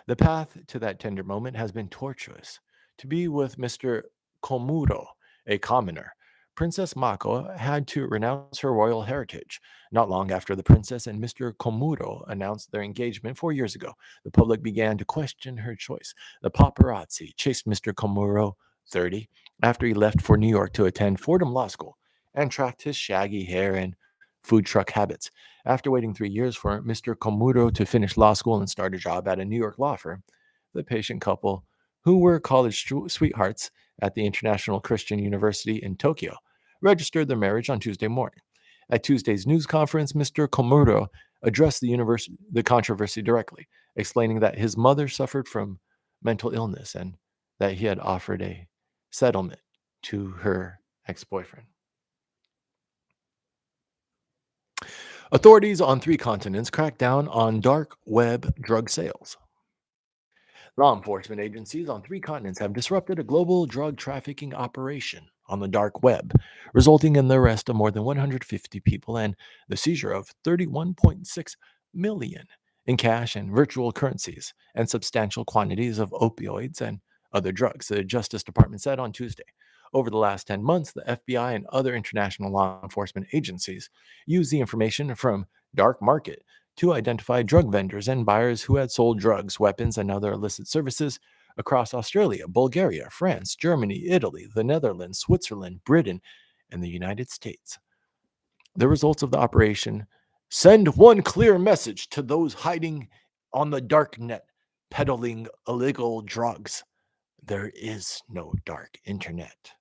The path to that tender moment has been tortuous. To be with Mr. Komuro, a commoner, Princess Mako had to renounce her royal heritage. Not long after the princess and Mr. Komuro announced their engagement 4 years ago, the public began to question her choice. The paparazzi chased Mr. Komuro, 30, after he left for New York to attend Fordham Law School and tracked his shaggy hair and food truck habits. After waiting 3 years for Mr. Komuro to finish law school and start a job at a New York law firm, the patient couple, who were college sweethearts at the International Christian University in Tokyo, registered their marriage on Tuesday morning. At Tuesday's news conference, Mr. Komuro addressed the controversy directly, explaining that his mother suffered from mental illness and that he had offered a settlement to her ex-boyfriend. Authorities on 3 continents crack down on dark web drug sales. Law enforcement agencies on 3 continents have disrupted a global drug trafficking operation on the dark web, resulting in the arrest of more than 150 people and the seizure of 31.6 million in cash and virtual currencies and substantial quantities of opioids and other drugs, the Justice Department said on Tuesday. Over the last 10 months, the FBI and other international law enforcement agencies used the information from dark market to identify drug vendors and buyers who had sold drugs, weapons, and other illicit services across Australia, Bulgaria, France, Germany, Italy, the Netherlands, Switzerland, Britain, and the United States. The results of the operation send one clear message to those hiding on the dark net, peddling illegal drugs. There is no dark internet.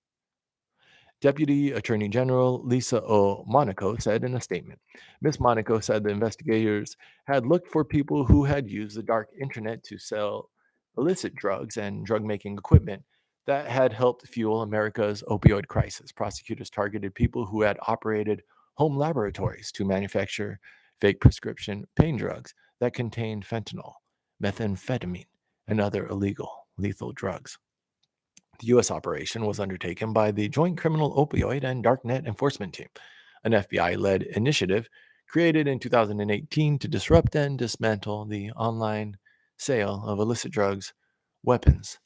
Deputy Attorney General Lisa O. Monaco said in a statement. Ms. Monaco said the investigators had looked for people who had used the dark internet to sell illicit drugs and drug making equipment that had helped fuel America's opioid crisis. Prosecutors targeted people who had operated home laboratories to manufacture fake prescription pain drugs that contained fentanyl, methamphetamine, and other illegal lethal drugs. The U.S. operation was undertaken by the Joint Criminal Opioid and Darknet Enforcement Team, an FBI led initiative created in 2018 to disrupt and dismantle the online sale of illicit drugs, weapons,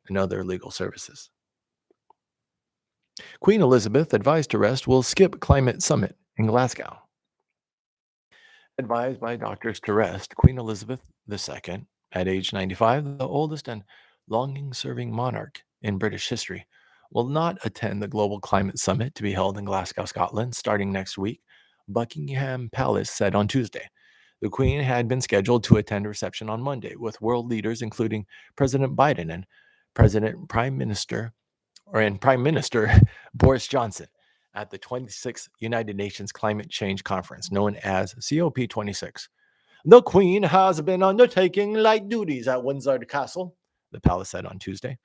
and other legal services. Queen Elizabeth advised arrest will skip climate summit in Glasgow. Advised by doctors to rest, Queen Elizabeth II, at age 95, the oldest and longest serving monarch in British history, will not attend the Global Climate Summit to be held in Glasgow, Scotland, starting next week, Buckingham Palace said on Tuesday. The Queen had been scheduled to attend a reception on Monday with world leaders, including President Biden and Prime Minister Boris Johnson at the 26th United Nations Climate Change Conference, known as COP26. The Queen has been undertaking light duties at Windsor Castle, the palace said on Tuesday.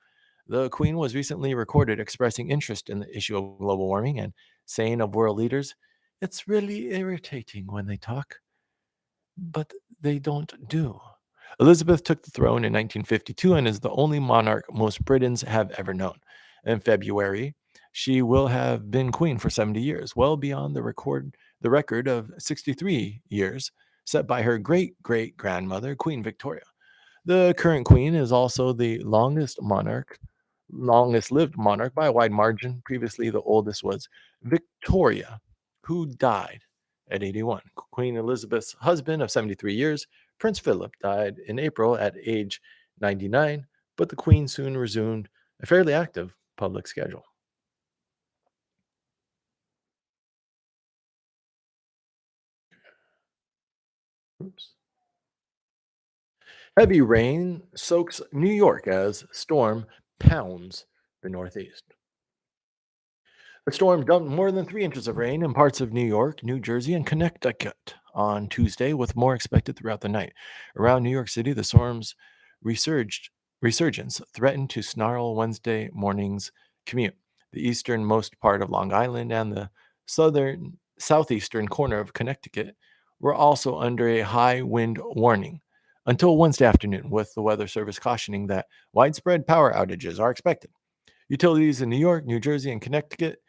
The Queen was recently recorded expressing interest in the issue of global warming and saying of world leaders, "It's really irritating when they talk, but they don't do." Elizabeth took the throne in 1952 and is the only monarch most Britons have ever known. In February, she will have been queen for 70 years, well beyond the record of 63 years set by her great grandmother, Queen Victoria. The current queen is also the longest lived monarch by a wide margin. Previously, the oldest was Victoria, who died at 81. Queen Elizabeth's husband of 73 years, Prince Philip, died in April at age 99, but the queen soon resumed a fairly active public schedule. Oops. Heavy rain soaks New York as storm pounds the Northeast. The storm dumped more than 3 inches of rain in parts of New York, New Jersey, and Connecticut on Tuesday, with more expected throughout the night. Around New York City, the storm's resurged resurgence threatened to snarl Wednesday morning's commute. The easternmost part of Long Island and the southeastern corner of Connecticut were also under a high wind warning until Wednesday afternoon, with the Weather Service cautioning that widespread power outages are expected. Utilities in New York, New Jersey, and Connecticut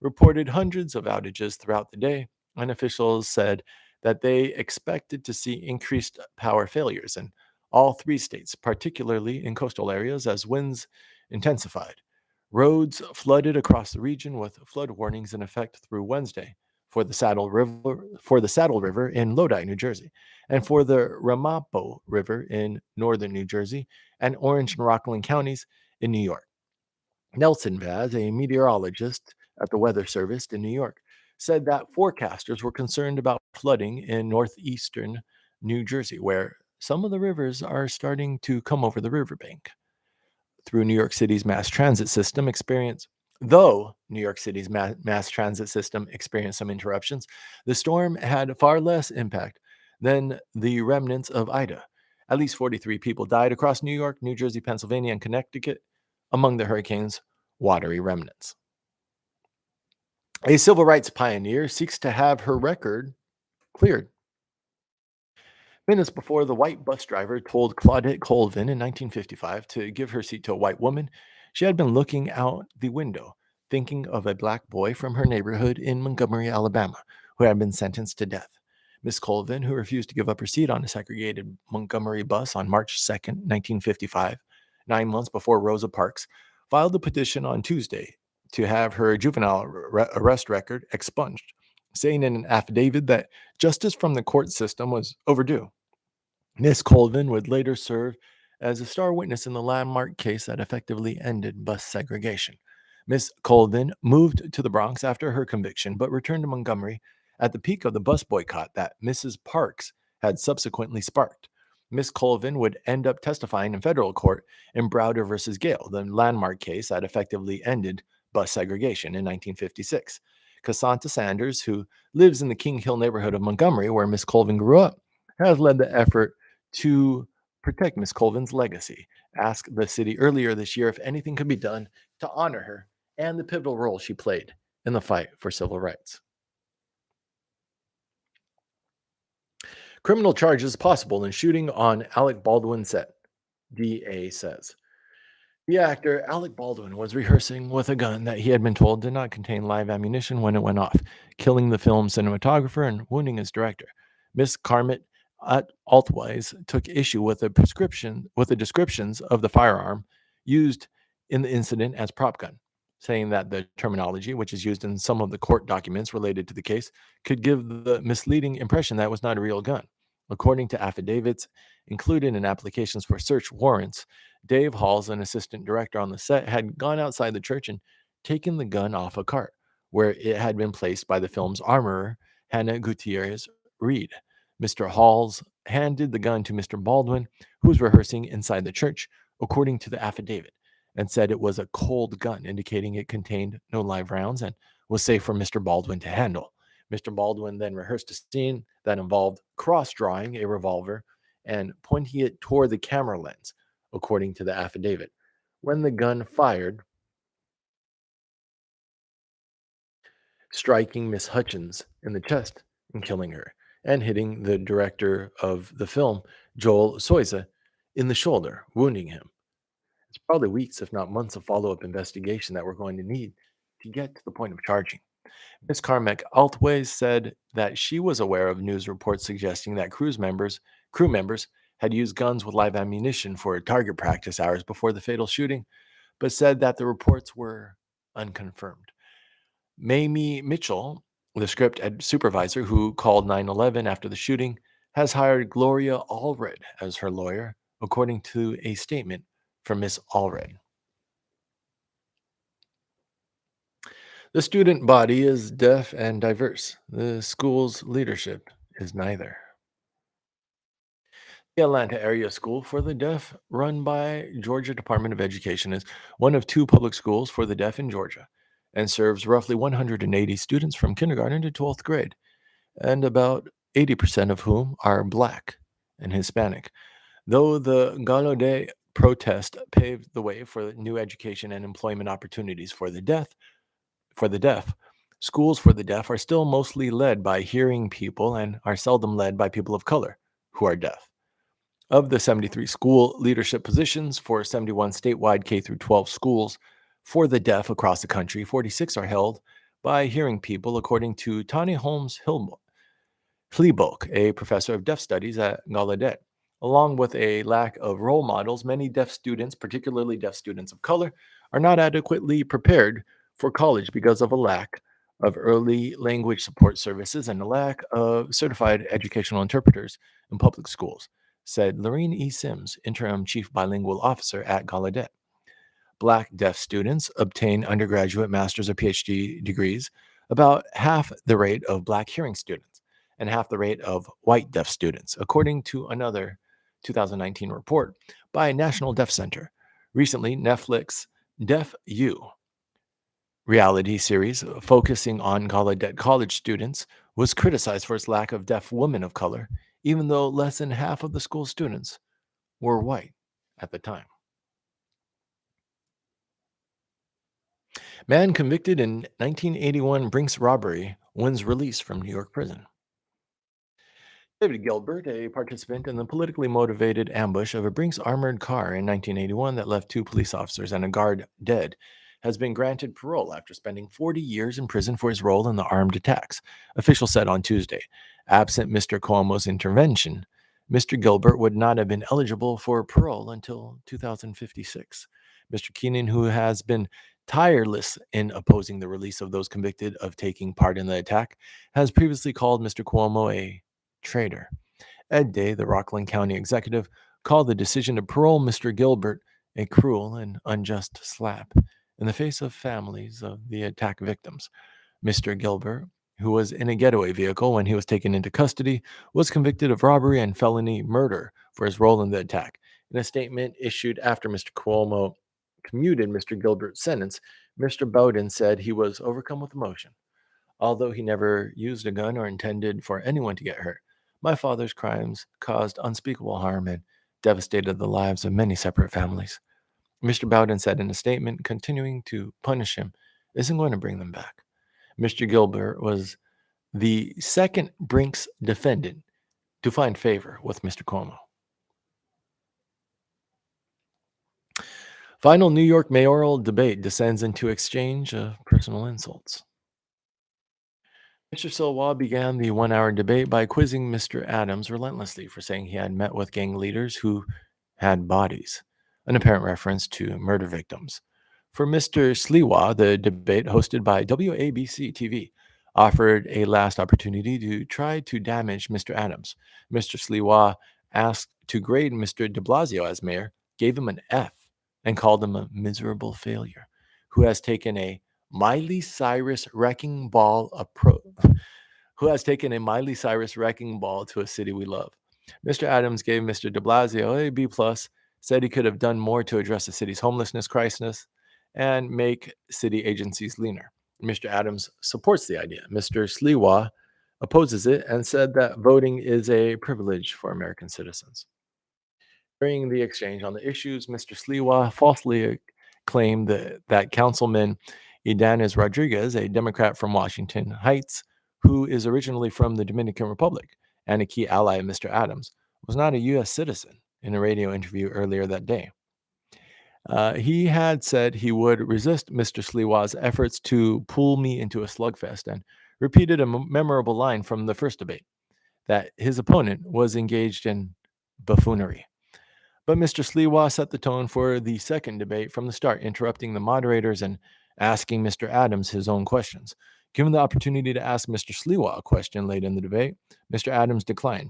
reported hundreds of outages throughout the day, and officials said that they expected to see increased power failures in all three states, particularly in coastal areas as winds intensified. Roads flooded across the region with flood warnings in effect through Wednesday for the Saddle River in Lodi, New Jersey, and for the Ramapo River in northern New Jersey and Orange and Rockland counties in New York. Nelson Vaz, a meteorologist at the Weather Service in New York, said that forecasters were concerned about flooding in northeastern New Jersey, where some of the rivers are starting to come over the riverbank. Through New York City's mass transit system experience, though New York City's mass transit system experienced some interruptions, the storm had far less impact than the remnants of Ida. At least 43 people died across New York, New Jersey, Pennsylvania, and Connecticut among the hurricane's watery remnants. A civil rights pioneer seeks to have her record cleared. Minutes before the white bus driver told Claudette Colvin in 1955 to give her seat to a white woman, she had been looking out the window, thinking of a black boy from her neighborhood in Montgomery, Alabama, who had been sentenced to death. Miss Colvin, who refused to give up her seat on a segregated Montgomery bus on March 2nd, 1955, 9 months before Rosa Parks, filed a petition on Tuesday to have her juvenile arrest record expunged, saying in an affidavit that justice from the court system was overdue. Miss Colvin would later serve as a star witness in the landmark case that effectively ended bus segregation. Miss Colvin moved to the Bronx after her conviction, but returned to Montgomery at the peak of the bus boycott that Mrs. Parks had subsequently sparked. Miss Colvin would end up testifying in federal court in Browder versus Gale, the landmark case that effectively ended bus segregation in 1956. Cassandra Sanders, who lives in the King Hill neighborhood of Montgomery, where Miss Colvin grew up, has led the effort to protect Miss Colvin's legacy. Asked the city earlier this year if anything could be done to honor her and the pivotal role she played in the fight for civil rights. Criminal charges possible in shooting on Alec Baldwin set, DA says. The actor Alec Baldwin was rehearsing with a gun that he had been told did not contain live ammunition when it went off, killing the film's cinematographer and wounding his director. Miss Carmit Altwise took issue with the descriptions of the firearm used in the incident as prop gun, saying that the terminology, which is used in some of the court documents related to the case, could give the misleading impression that it was not a real gun. According to affidavits included in applications for search warrants, Dave Halls, an assistant director on the set, had gone outside the church and taken the gun off a cart where it had been placed by the film's armorer, Hannah Gutierrez Reed. Mr. Halls handed the gun to Mr. Baldwin, who was rehearsing inside the church, according to the affidavit, and said it was a cold gun, indicating it contained no live rounds and was safe for Mr. Baldwin to handle. Mr. Baldwin then rehearsed a scene that involved cross drawing a revolver and pointing it toward the camera lens, according to the affidavit. When the gun fired, striking Miss Hutchins in the chest and killing her, and hitting the director of the film, Joel Soiza, in the shoulder, wounding him. It's probably weeks, if not months, of follow up investigation that we're going to need to get to the point of charging. Miss Carmack Altways said that she was aware of news reports suggesting that crew members had used guns with live ammunition for target practice hours before the fatal shooting, but said that the reports were unconfirmed. Mamie Mitchell, the script supervisor who called 911 after the shooting, has hired Gloria Allred as her lawyer, according to a statement from Miss Allred. The student body is deaf and diverse. The school's leadership is neither. The Atlanta Area School for the Deaf, run by Georgia Department of Education, is one of two public schools for the deaf in Georgia and serves roughly 180 students from kindergarten to 12th grade, and about 80% of whom are Black and Hispanic. Though the Gallaudet protest paved the way for new education and employment opportunities for the deaf, schools for the deaf are still mostly led by hearing people and are seldom led by people of color who are deaf. Of the 73 school leadership positions for 71 statewide K through 12 schools for the deaf across the country, 46 are held by hearing people, according to Tani Holmes Fleabok, a professor of deaf studies at Gallaudet. Along with a lack of role models, many deaf students, particularly deaf students of color, are not adequately prepared for college because of a lack of early language support services and a lack of certified educational interpreters in public schools, said Lorene E. Sims, interim chief bilingual officer at Gallaudet. Black deaf students obtain undergraduate, master's, or PhD degrees about half the rate of Black hearing students and half the rate of white deaf students, according to another 2019 report by National Deaf Center. Recently, Netflix Deaf U reality series focusing on Gallaudet college students was criticized for its lack of deaf women of color, even though less than half of the school students were white at the time. Man convicted in 1981 Brinks robbery wins release from New York prison. David Gilbert, a participant in the politically motivated ambush of a Brinks armored car in 1981 that left two police officers and a guard dead, has been granted parole after spending 40 years in prison for his role in the armed attacks, officials said on Tuesday. Absent Mr. Cuomo's intervention, Mr. Gilbert would not have been eligible for parole until 2056. Mr. Keenan, who has been tireless in opposing the release of those convicted of taking part in the attack, has previously called Mr. Cuomo a traitor. Ed Day, the Rockland County executive, called the decision to parole Mr. Gilbert a cruel and unjust slap in the face of families of the attack victims. Mr. Gilbert, who was in a getaway vehicle when he was taken into custody, was convicted of robbery and felony murder for his role in the attack. In a statement issued after Mr. Cuomo commuted Mr. Gilbert's sentence, Mr. Bowden said he was overcome with emotion. Although he never used a gun or intended for anyone to get hurt, my father's crimes caused unspeakable harm and devastated the lives of many separate families. Mr. Bowden said in a statement, continuing to punish him isn't going to bring them back. Mr. Gilbert was the second Brinks defendant to find favor with Mr. Cuomo. Final New York mayoral debate descends into exchange of personal insults. Mr. Silwa began the 1 hour debate by quizzing Mr. Adams relentlessly for saying he had met with gang leaders who had bodies, an apparent reference to murder victims. For Mr. Sliwa, the debate hosted by WABC TV offered a last opportunity to try to damage Mr. Adams. Mr. Sliwa asked to grade Mr. de Blasio as mayor, gave him an F, and called him a miserable failure who has taken a Miley Cyrus wrecking ball approach who has taken a Miley Cyrus wrecking ball to a city we love. Mr. Adams gave Mr. de Blasio a B plus, said he could have done more to address the city's homelessness crisis and make city agencies leaner. Mr. Adams supports the idea. Mr. Sliwa opposes it and said that voting is a privilege for American citizens. During the exchange on the issues, Mr. Sliwa falsely claimed that Councilman Idanes Rodriguez, a Democrat from Washington Heights, who is originally from the Dominican Republic and a key ally of Mr. Adams, was not a U.S. citizen in a radio interview earlier that day. He had said he would resist Mr. Sliwa's efforts to pull me into a slugfest and repeated a memorable line from the first debate that his opponent was engaged in buffoonery. But Mr. Sliwa set the tone for the second debate from the start, interrupting the moderators and asking Mr. Adams his own questions. Given the opportunity to ask Mr. Sliwa a question late in the debate, Mr. Adams declined.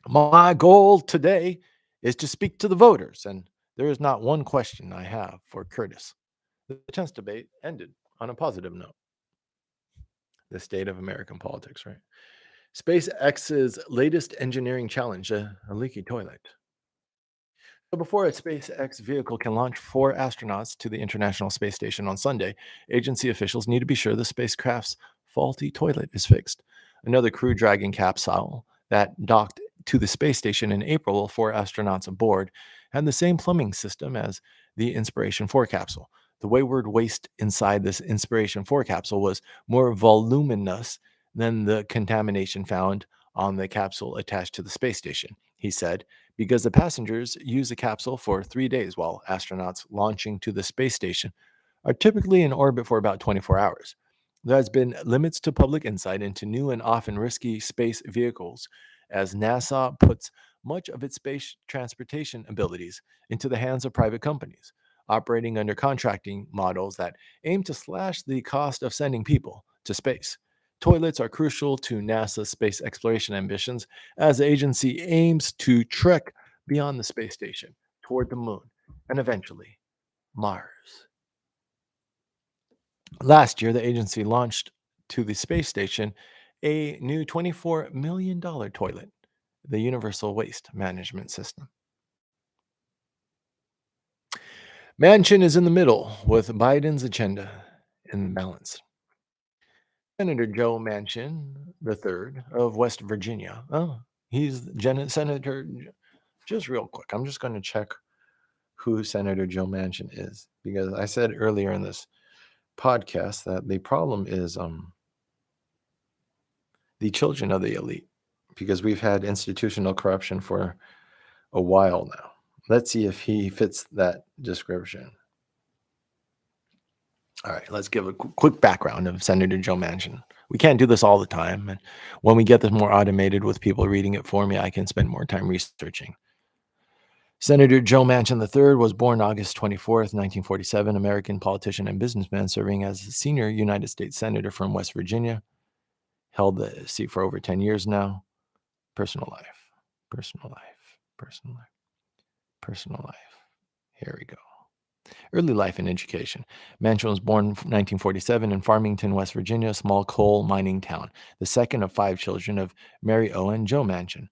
My goal today is to speak to the voters, and there is not one question I have for Curtis. The tense debate ended on a positive note. The state of American politics, right? SpaceX's latest engineering challenge, a leaky toilet. So before a SpaceX vehicle can launch 4 astronauts to the International Space Station on Sunday, agency officials need to be sure the spacecraft's faulty toilet is fixed. Another Crew Dragon capsule that docked to the space station in April with 4 astronauts aboard had the same plumbing system as the Inspiration 4 capsule. The wayward waste inside this Inspiration 4 capsule was more voluminous than the contamination found on the capsule attached to the space station, he said, because the passengers use the capsule for 3 days while astronauts launching to the space station are typically in orbit for about 24 hours. There has been limits to public insight into new and often risky space vehicles as NASA puts much of its space transportation abilities into the hands of private companies, operating under contracting models that aim to slash the cost of sending people to space. Toilets are crucial to NASA's space exploration ambitions as the agency aims to trek beyond the space station toward the moon and eventually Mars. Last year, the agency launched to the space station a new $24 million toilet, the Universal Waste Management System. Manchin is in the middle with Biden's agenda in balance. Senator Joe Manchin III of West Virginia. Oh, he's Senator. Just real quick, I'm just going to check who Senator Joe Manchin is because I said earlier in this podcast that the problem is the children of the elite because we've had institutional corruption for a while now. Let's see if he fits that description. All right, let's give a quick background of Senator Joe Manchin. We can't do this all the time. And when we get this more automated with people reading it for me, I can spend more time researching. Senator Joe Manchin III was born August 24th, 1947, American politician and businessman serving as a senior United States Senator from West Virginia. Held the seat for over 10 years now. Personal life, personal life, personal life, personal life. Here we go. Early life and education. Manchin was born in 1947 in Farmington, West Virginia, a small coal mining town, the second of 5 children of Mary O and Joe Manchin.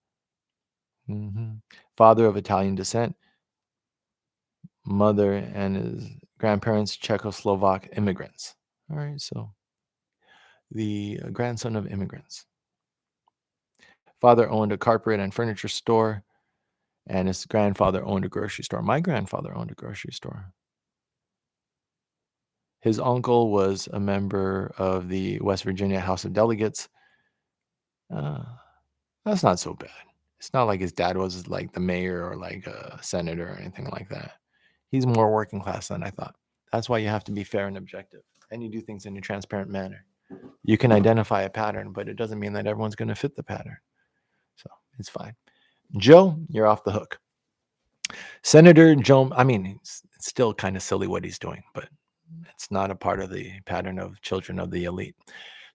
Father of Italian descent, mother and his grandparents Czechoslovak immigrants. All right, so the grandson of immigrants. Father owned a carpet and furniture store, and his grandfather owned a grocery store. My grandfather owned a grocery store. His uncle was a member of the West Virginia House of Delegates. That's not so bad. It's not like his dad was like the mayor or like a senator or anything like that. He's more working class than I thought. That's why you have to be fair and objective, and you do things in a transparent manner. You can identify a pattern, but it doesn't mean that everyone's going to fit the pattern. So it's fine. Joe, you're off the hook. Senator Joe, I mean, it's still kind of silly what he's doing, but it's not a part of the pattern of children of the elite.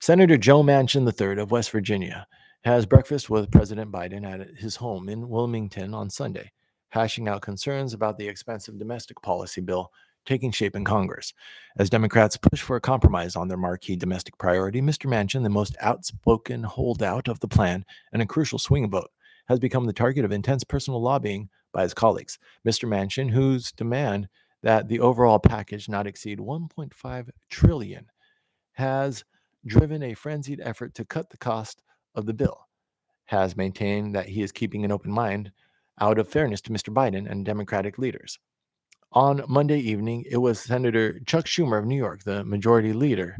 Senator Joe Manchin III of West Virginia has breakfast with President Biden at his home in Wilmington on Sunday, hashing out concerns about the expensive domestic policy bill taking shape in Congress. As Democrats push for a compromise on their marquee domestic priority, Mr. Manchin, the most outspoken holdout of the plan and a crucial swing vote, has become the target of intense personal lobbying by his colleagues. Mr. Manchin, whose demand that the overall package not exceed 1.5 trillion, has driven a frenzied effort to cut the cost of the bill, has maintained that he is keeping an open mind out of fairness to Mr. Biden and Democratic leaders. On Monday evening, it was Senator Chuck Schumer of New York, the majority leader,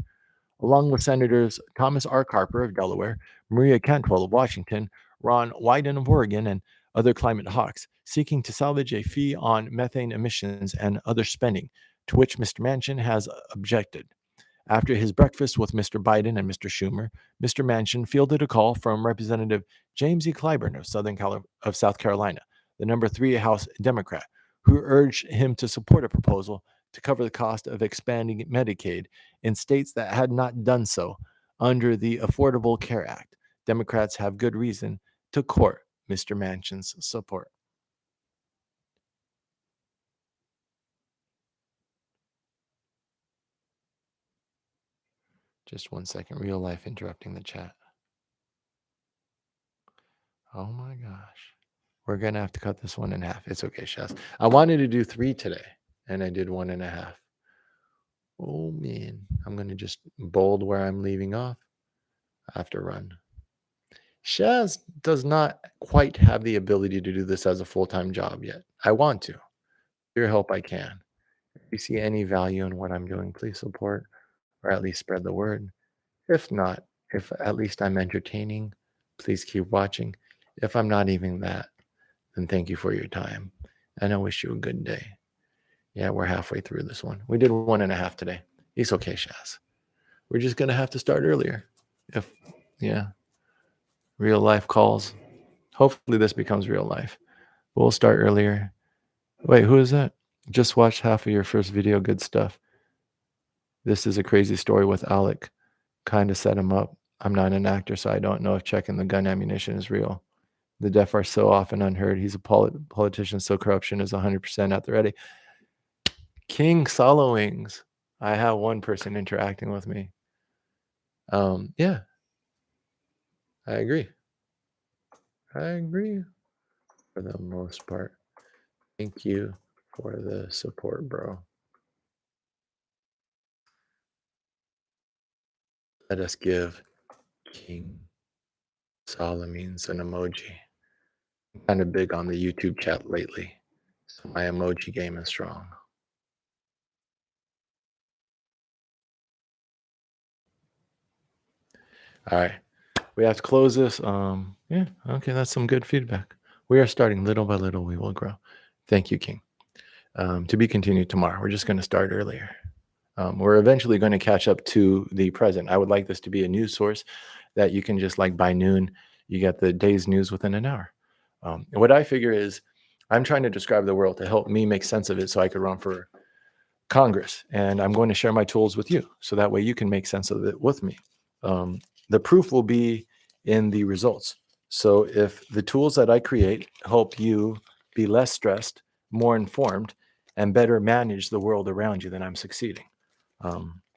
along with Senators Thomas R. Carper of Delaware, Maria Cantwell of Washington, Ron Wyden of Oregon, and other climate hawks, seeking to salvage a fee on methane emissions and other spending, to which Mr. Manchin has objected. After his breakfast with Mr. Biden and Mr. Schumer, Mr. Manchin fielded a call from Representative James E. Clyburn of South Carolina, the number 3 House Democrat, who urged him to support a proposal to cover the cost of expanding Medicaid in states that had not done so under the Affordable Care Act. Democrats have good reason to court Mr. Manchin's support. Just 1 second. Real life interrupting the chat. Oh my gosh. We're going to have to cut this one in half. It's okay, Shaz. I wanted to do 3 today, and I did 1.5. Oh, man. I'm going to just bold where I'm leaving off. I have to run. Shaz does not quite have the ability to do this as a full-time job yet. I want to. With your help, I can. If you see any value in what I'm doing, please support or at least spread the word. If not, if at least I'm entertaining, please keep watching. If I'm not even that, then thank you for your time. And I wish you a good day. Yeah, we're halfway through this one. We did 1.5 today. It's okay, Shaz. We're just going to have to start earlier. Real life calls. Hopefully this becomes real life. We'll start earlier. Wait, who is that? Just watched half of your first video. Good stuff. This is a crazy story with Alec. Kind of set him up. I'm not an actor, so I don't know if checking the gun ammunition is real. The deaf are so often unheard. He's a politician, so corruption is 100% at the ready. King Solo Wings. I have one person interacting with me. Yeah. I agree. For the most part. Thank you for the support, bro. Let us give King Solomon's an emoji. I'm kind of big on the YouTube chat lately, so my emoji game is strong. All right, we have to close this. Yeah, okay, that's some good feedback. We are starting little by little. We will grow. Thank you, King. To be continued tomorrow. We're just going to start earlier. We're eventually going to catch up to the present. I would like this to be a news source that you can just like by noon, you get the day's news within an hour. What I figure is I'm trying to describe the world to help me make sense of it so I could run for Congress. And I'm going to share my tools with you so that way you can make sense of it with me. The proof will be in the results. So if the tools that I create help you be less stressed, more informed, and better manage the world around you, then I'm succeeding.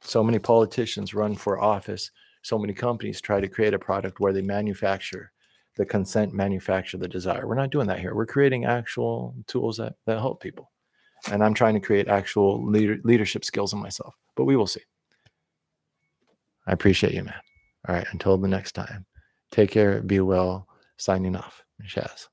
So many politicians run for office. So many companies try to create a product where they manufacture the consent, manufacture the desire. We're not doing that here. We're creating actual tools that help people. And I'm trying to create actual leadership skills in myself. But we will see. I appreciate you, man. All right, until the next time. Take care, be well. Signing off. Shaz.